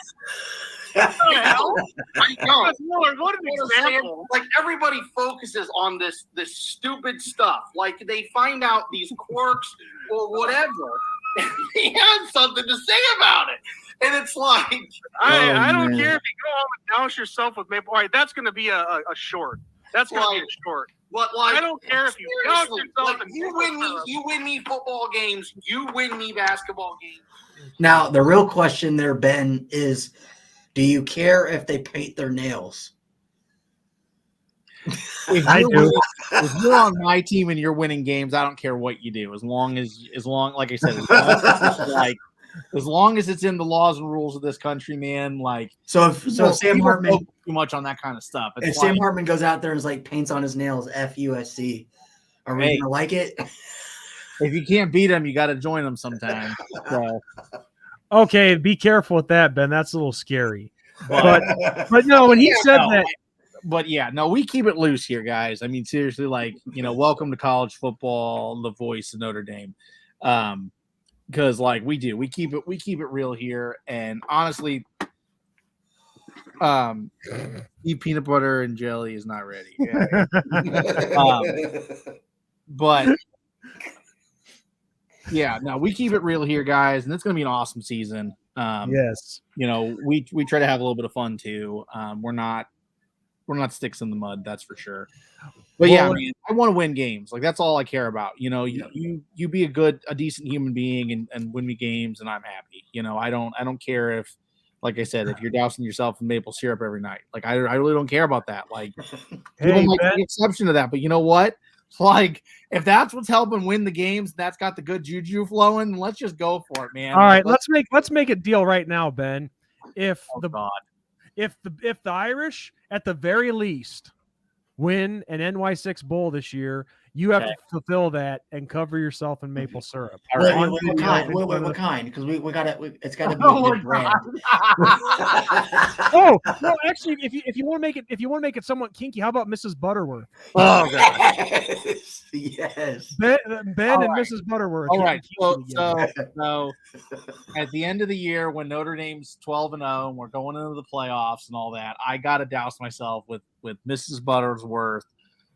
I don't. Lord, what an example. Like, everybody focuses on this stupid stuff. Like, they find out these quirks or whatever, and they have something to say about it. And it's like, I don't care if you go home and douse yourself with maple. All right, that's going to be a short. That's going to be a short. What, like, I don't care if you count seriously, yourself like, and you win me football games, you win me basketball games. Now, the real question there, Ben, is do you care if they paint their nails? I do. If you're on my team and you're winning games, I don't care what you do, as long, like I said, as long as it's in the laws and rules of this country, man. Like, So if Sam Hartman focus too much on that kind of stuff. if Sam Hartman goes out there and is like paints on his nails FUSC, are we gonna like it? If you can't beat them, you got to join them sometime. So, Okay, be careful with that, Ben. That's a little scary. But no, when he said that. But yeah, no, we keep it loose here, guys. I mean, seriously, like, welcome to college football, the voice of Notre Dame. Because like we keep it real here. And honestly, eat peanut butter and jelly is not ready. Yeah. But yeah, no, we keep it real here, guys, and it's gonna be an awesome season. Yes. We try to have a little bit of fun too. We're not sticks in the mud, that's for sure. But yeah, man, I want to win games. Like, that's all I care about. You be a decent human being and win me games, and I'm happy. I don't care if, like I said, if you're dousing yourself in maple syrup every night. Like, I really don't care about that. Like, people might take exception to that, but you know what? Like, if that's what's helping win the games, that's got the good juju flowing, let's just go for it, man. All right, let's make a deal right now, Ben. If God. If the Irish at the very least win an NY6 bowl this year, you have to fulfill that and cover yourself in maple syrup. What kind? Because we got it. It's got to be a good brand. Oh no, actually, if you want to make it somewhat kinky, how about Mrs. Butterworth? Oh god, yes. Ben and Mrs. Butterworth. All right. So at the end of the year, when Notre Dame's 12-0 and we're going into the playoffs and all that, I got to douse myself with Mrs. Butterworth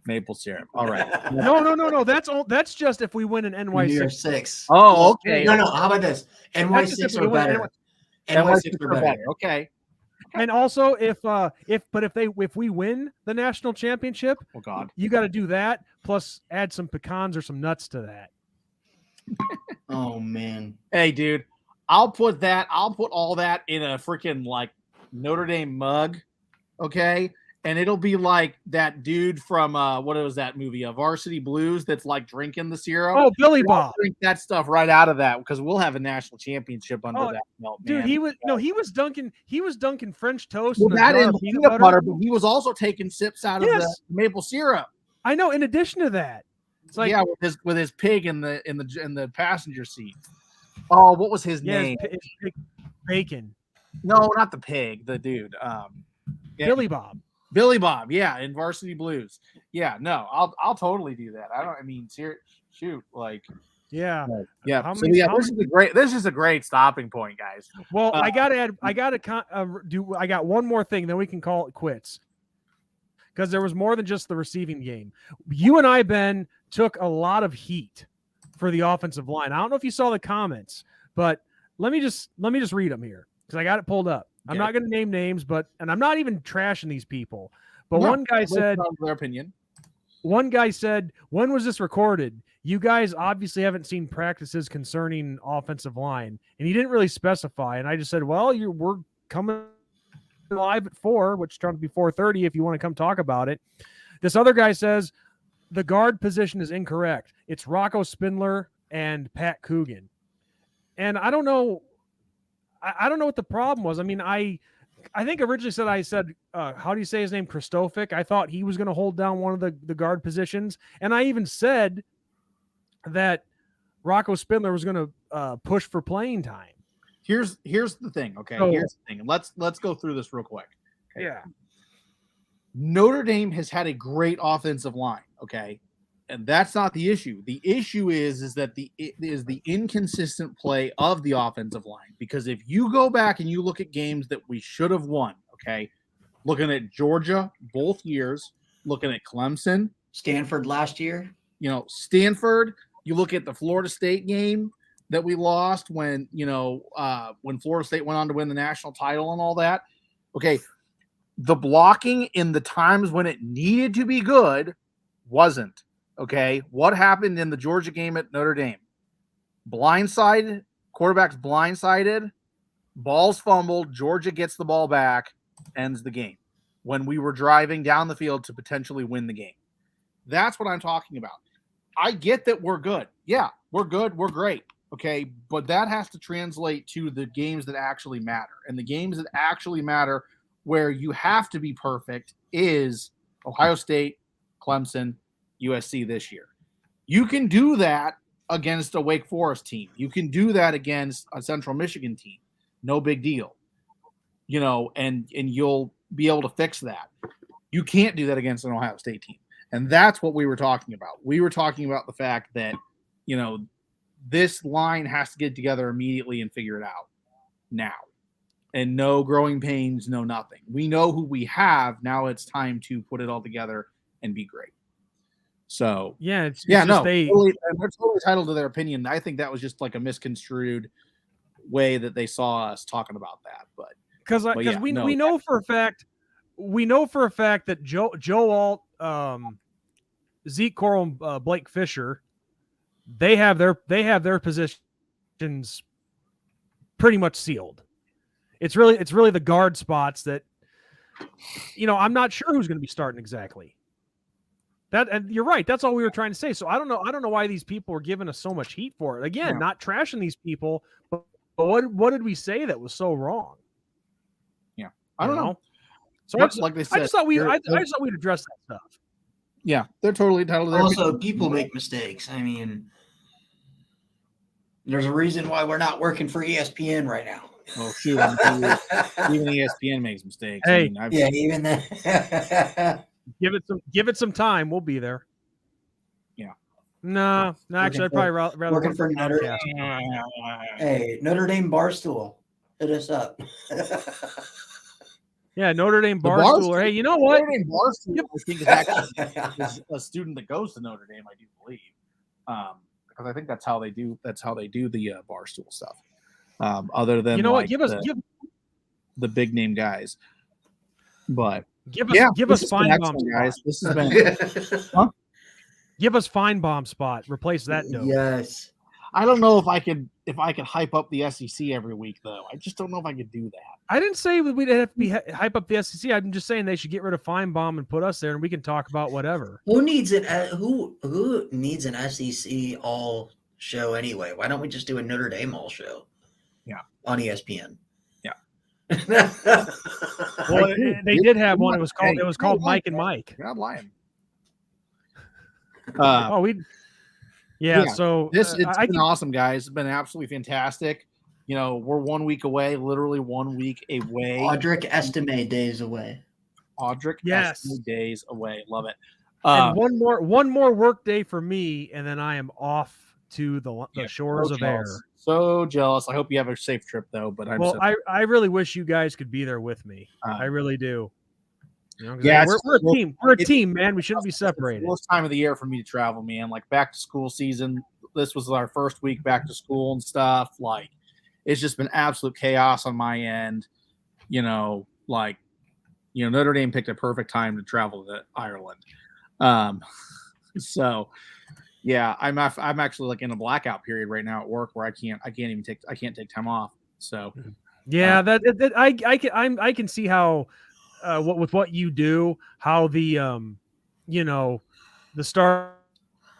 maple syrup. All right. No. That's just if we win an NY6. 6. Oh, okay. No. How about this? NY6 or better. NY6 or better. Okay. And also, if we win the national championship, oh god, you got to do that plus add some pecans or some nuts to that. Oh man. Hey, dude, I'll put all that in a freaking like Notre Dame mug, okay? And it'll be like that dude from what was that movie, Varsity Blues, that's like drinking the syrup. Oh, Billy Bob. Drink that stuff right out of that because we'll have a national championship under that belt, man. Dude, he was dunking French toast. Well, that in peanut butter, but he was also taking sips out of the maple syrup. I know. In addition to that, it's like with his pig in the passenger seat. Oh, what was his name? Bacon. No, not the pig. The dude. Billy Bob. Billy Bob, yeah, in Varsity Blues. Yeah, no, I'll totally do that. Shoot, like, yeah. This is a great stopping point, guys. Well, I got one more thing, then we can call it quits. Because there was more than just the receiving game. You and I, Ben, took a lot of heat for the offensive line. I don't know if you saw the comments, but let me just read them here because I got it pulled up. I'm not going to name names, and I'm not even trashing these people. But one guy said, their opinion. One guy said, "When was this recorded? You guys obviously haven't seen practices concerning offensive line." And he didn't really specify. And I just said, "Well, we're coming live at 4, which turned to be 4:30 if you want to come talk about it." This other guy says the guard position is incorrect. It's Rocco Spindler and Pat Coogan. And I don't know. I don't know what the problem was. I mean, I think originally I said, how do you say his name? Kristofic. I thought he was going to hold down one of the guard positions. And I even said that Rocco Spindler was going to push for playing time. Here's the thing. Okay. Here's the thing. Let's go through this real quick. Okay? Yeah. Notre Dame has had a great offensive line. Okay. And that's not the issue. The issue is that the inconsistent play of the offensive line. Because if you go back and you look at games that we should have won, okay, looking at Georgia both years, looking at Clemson, Stanford last year, Stanford. You look at the Florida State game that we lost when Florida State went on to win the national title and all that. Okay, the blocking in the times when it needed to be good wasn't. Okay, what happened in the Georgia game at Notre Dame? Blindsided, quarterback's blindsided, ball's fumbled, Georgia gets the ball back, ends the game when we were driving down the field to potentially win the game. That's what I'm talking about. I get that we're good. Yeah, we're good. We're great. Okay, but that has to translate to the games that actually matter. And the games that actually matter where you have to be perfect is Ohio State, Clemson, USC this year. You can do that against a Wake Forest team. You can do that against a Central Michigan team. No big deal. And you'll be able to fix that. You can't do that against an Ohio State team. And that's what we were talking about. We were talking about the fact that, this line has to get together immediately and figure it out now. And no growing pains, no nothing. We know who we have. Now it's time to put it all together and be great. So they're totally entitled to their opinion. I think that was just like a misconstrued way that they saw us talking about that. But because we know for a fact that Joe Alt, Zeke Coral, Blake Fisher, they have their positions pretty much sealed. It's really the guard spots that I'm not sure who's going to be starting exactly. And you're right. That's all we were trying to say. So I don't know why these people are giving us so much heat for it. Again, not trashing these people, but what did we say that was so wrong? Yeah, I don't know. So like they said, I just thought we'd address that stuff. Yeah, they're totally entitled to their Also, opinion. people make mistakes. I mean, there's a reason why we're not working for ESPN right now. Oh shoot! Even ESPN makes mistakes. Hey, even that. Give it some time. We'll be there. Yeah. No, actually, I'd probably rather working for Notre Dame. Hey, Notre Dame Barstool, hit us up. Yeah, Notre Dame Barstool. Hey, you know what? Notre Dame Barstool, I think, is actually is a student that goes to Notre Dame. I do believe, because I think that's how they do. That's how they do the Barstool stuff. Other than what? Give the big name guys, but give us Feinbaum guys. This has been give us Feinbaum spot. Replace that dope. Yes. I don't know if I could hype up the SEC every week though. I just don't know if I could do that. I didn't say we'd have to be hype up the SEC. I'm just saying they should get rid of Feinbaum and put us there, and we can talk about whatever. Who needs it? Who needs an SEC all show anyway? Why don't we just do a Notre Dame all show? Yeah, on ESPN. Yeah. Well, they did have one. It was called Mike and Mike. You're not lying. So it's been awesome, guys. It's been absolutely fantastic. We're 1 week away, literally 1 week away. Audric Estime days away. Estime days away. Love it. And one more work day for me, and then I am off to the shores of air. So jealous. I hope you have a safe trip though. But I really wish you guys could be there with me. I really do. We're a team. We're a team, man. We shouldn't be separated. It's the worst time of the year for me to travel, man. Like back to school season. This was our first week back to school and stuff. Like it's just been absolute chaos on my end. Notre Dame picked a perfect time to travel to Ireland. So yeah, I'm actually like in a blackout period right now at work where I can't take time off. So yeah, I can see how. What you do, how the the start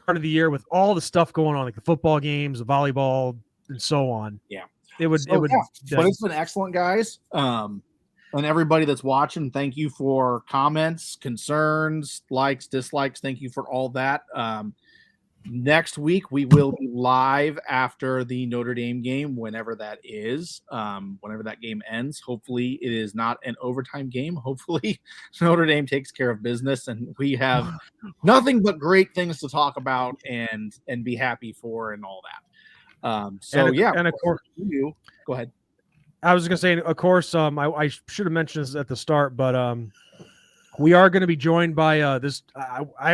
of the year with all the stuff going on, like the football games, the volleyball, and so on. Yeah, but it's been excellent, guys. And everybody that's watching, thank you for comments, concerns, likes, dislikes. Thank you for all that. Next week we will be live after the Notre Dame game, whenever that is, whenever that game ends. Hopefully it is not an overtime game. Hopefully Notre Dame takes care of business and we have nothing but great things to talk about and be happy for and all that. And of course, go ahead. I was going to say, of course, I should have mentioned this at the start, but we are going to be joined by this.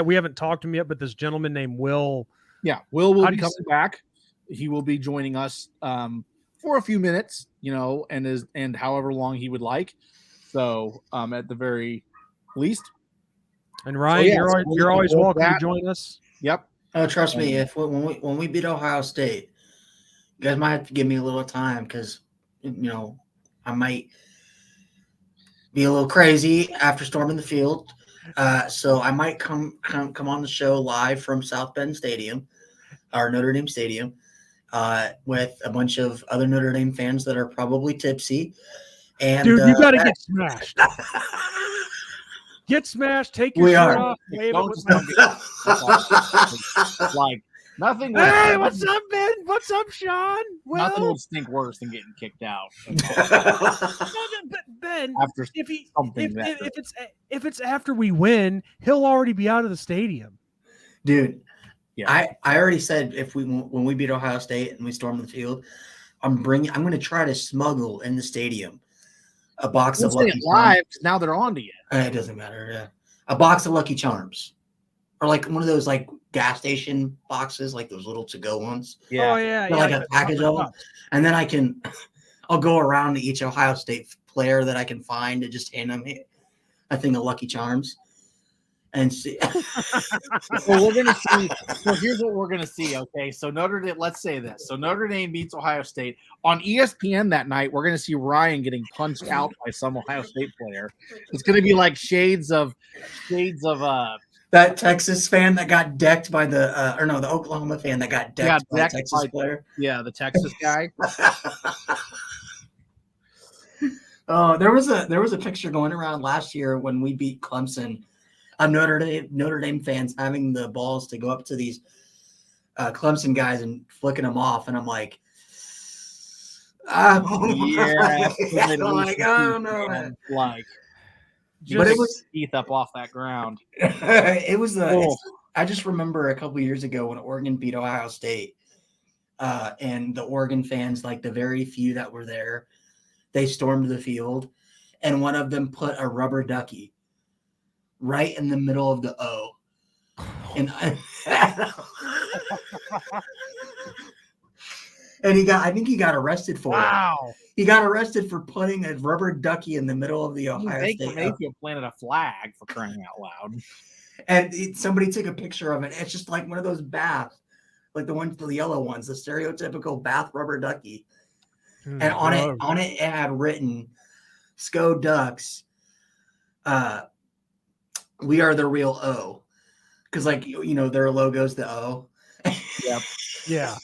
We haven't talked to him yet, but this gentleman named Will. Yeah, Will be coming back. He will be joining us for a few minutes, and however long he would like. So at the very least, And Ryan, you're always welcome to join us. Yep. Oh, trust me, if when we beat Ohio State, you guys might have to give me a little time because I might be a little crazy after storming the field. So I might come on the show live from South Bend Stadium, our Notre Dame Stadium, with a bunch of other Notre Dame fans that are probably tipsy. And dude, you gotta get smashed. Get smashed. Take your shirt off. Wave it with like nothing. Hey, what's up, Ben? What's up, Sean? Nothing would stink worse than getting kicked out. Ben, after if it's after we win, he'll already be out of the stadium. Dude, yeah. I already said when we beat Ohio State and we storm the field, I'm going to try to smuggle in the stadium a box of Lucky Charms. Now they're on to you. It doesn't matter. Yeah, a box of Lucky Charms, or like one of those like gas station boxes, like those little to-go ones. Yeah. Oh yeah, like a package of them, and then I'll go around to each Ohio State player that I can find and just hand them a thing of Lucky Charms. And see. Well, we're gonna see. So here's what we're gonna see. Okay, so Notre Dame. Let's say this. So Notre Dame beats Ohio State on ESPN that night. We're gonna see Ryan getting punched out by some Ohio State player. It's gonna be like shades of that Texas fan that got decked by the Oklahoma fan that got decked by the Texas player. Yeah, the Texas guy. Oh, there was a picture going around last year when we beat Clemson. Notre Dame fans having the balls to go up to these Clemson guys and flicking them off, and I'm like, I don't know, man. Like, but it was teeth up off that ground. It was I just remember a couple years ago when Oregon beat Ohio State, and the Oregon fans, like the very few that were there, they stormed the field, and one of them put a rubber ducky right in the middle of the O. And I think he got arrested for it. He got arrested for putting a rubber ducky in the middle of the Ohio State. Mayfield planted a flag for crying out loud. And somebody took a picture of it. It's just like one of those baths, like the yellow ones, the stereotypical bath rubber ducky. And on it had written, "Sco Ducks, we are the real O," because their logo's the O. Yep. Yeah.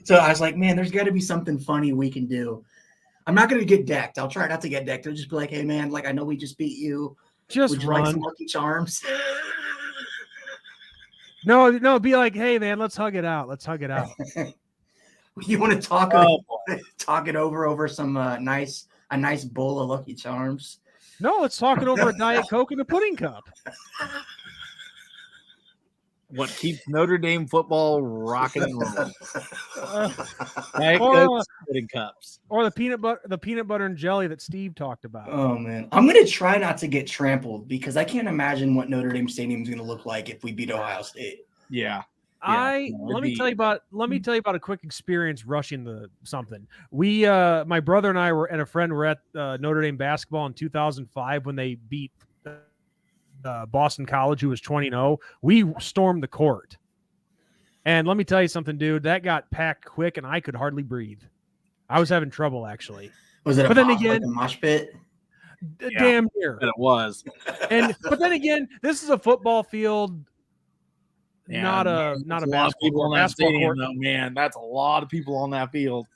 So I was like, man, there's got to be something funny we can do. I'm not going to get decked. I'll try not to get decked. I'll just be like, hey man, I know we just beat you. Just run. Like some Lucky Charms. No, be like, hey man, let's hug it out. You want to talk it over some a nice bowl of Lucky Charms? No, let's talk it over a Diet Coke in a pudding cup. What keeps Notre Dame football rocking and rolling? Pudding cups, or the peanut butter and jelly that Steve talked about. Oh man, I'm gonna try not to get trampled because I can't imagine what Notre Dame Stadium is gonna look like if we beat Ohio State. Yeah. Let me tell you about a quick experience rushing something. We my brother and I and a friend were at Notre Dame basketball in 2005 when they beat Boston College, who was 20-0. We stormed the court, and let me tell you something, dude. That got packed quick, and I could hardly breathe. I was having trouble actually. Was it? But then again, like a mosh pit. Damn near. And it was. But then again, this is a football field. Yeah, not a basketball on that stadium, though, man. That's a lot of people on that field.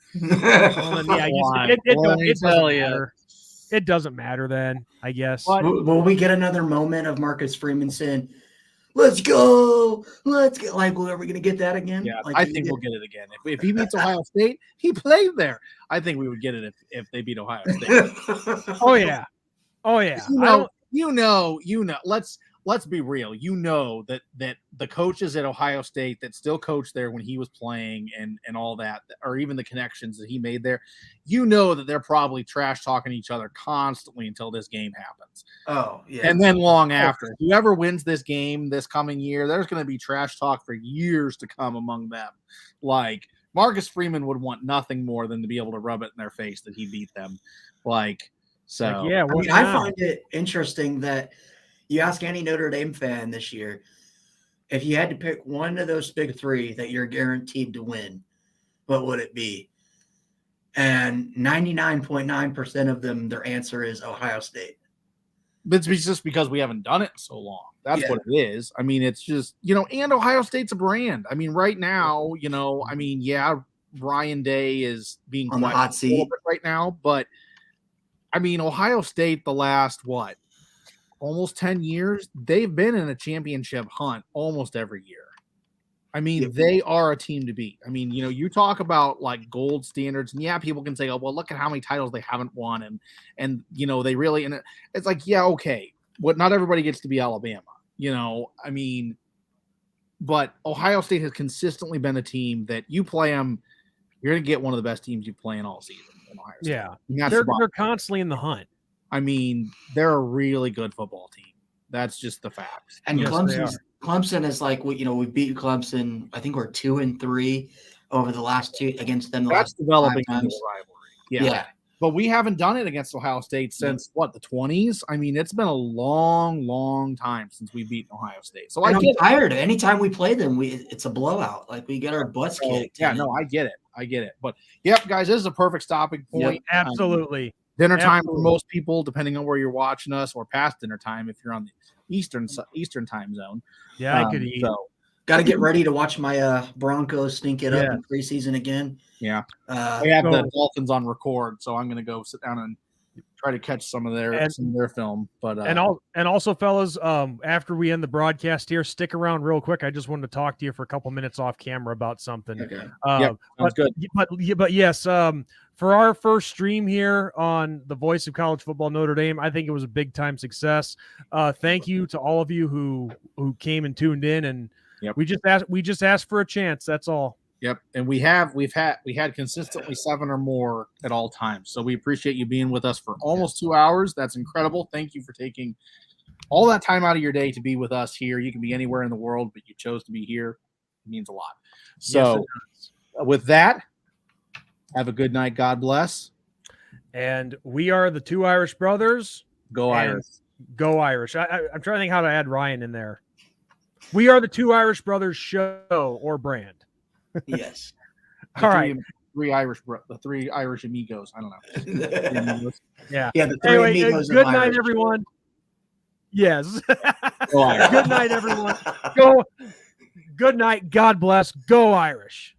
It doesn't matter then, I guess. Will we get another moment of Marcus Freeman saying, "Let's go, let's get"? Like, are we going to get that again? Yeah, I think we'll get it again. If he beats Ohio State, he played there. I think we would get it if they beat Ohio State. Oh yeah. Let's be real. You know that the coaches at Ohio State that still coached there when he was playing and all that, or even the connections that he made there, you know that they're probably trash talking each other constantly until this game happens. Oh, yeah. And then long after. Whoever wins this game this coming year, there's going to be trash talk for years to come among them. Like, Marcus Freeman would want nothing more than to be able to rub it in their face that he beat them. I find it interesting that You ask any Notre Dame fan this year, if you had to pick one of those big three that you're guaranteed to win, what would it be? And 99.9% of them, their answer is Ohio State. It's just because we haven't done it in so long. That's what it is. I mean, it's just, and Ohio State's a brand. I mean, right now, Ryan Day is being on the hot seat right now, but I mean, Ohio State, the last almost 10 years, they've been in a championship hunt almost every year. I mean, they are a team to beat. I mean, you talk about like gold standards, and people can say, oh, well, look at how many titles they haven't won. And they really, and it's like, okay, not everybody gets to be Alabama, I mean, but Ohio State has consistently been a team that you play them, you're going to get one of the best teams you play in all season. In Ohio State. Yeah. They're constantly in the hunt. I mean, they're a really good football team. That's just the facts. And Clemson is like, we beat Clemson. I think we're 2-3 over the last two against them. That's developing into times. a rivalry. Yeah. But we haven't done it against Ohio State since the 20s. I mean, it's been a long, long time since we've beaten Ohio State. So I'm tired. Anytime we play them, it's a blowout. Like we get our butts kicked. Yeah, no, I get it. But guys, this is a perfect stopping point. Yep, absolutely. Dinner time for most people, depending on where you're watching us, or past dinner time if you're on the Eastern time zone. Yeah, I could eat. So got to get ready to watch my Broncos stink it up in preseason again. Yeah, we have the Dolphins on record, so I'm going to go sit down and try to catch some of their film. But and also, fellas, after we end the broadcast here, stick around real quick. I just wanted to talk to you for a couple minutes off camera about something. Okay. Sounds good. But yes, for our first stream here on the Voice of College Football Notre Dame, I think it was a big time success. Thank you to all of you who came and tuned in, and we just asked for a chance. That's all. Yep, and we had consistently 7 or more at all times. So we appreciate you being with us for almost 2 hours. That's incredible. Thank you for taking all that time out of your day to be with us here. You can be anywhere in the world, but you chose to be here. It means a lot. So with that, have a good night. God bless. And we are the two Irish brothers. Go Irish. Go Irish. I'm trying to think how to add Ryan in there. We are the two Irish brothers show or brand. Yes. The three Irish amigos. I don't know. Yeah. The three amigos. Good night, everyone. Yes. Go Irish. Good night, everyone. Good night. God bless. Go Irish.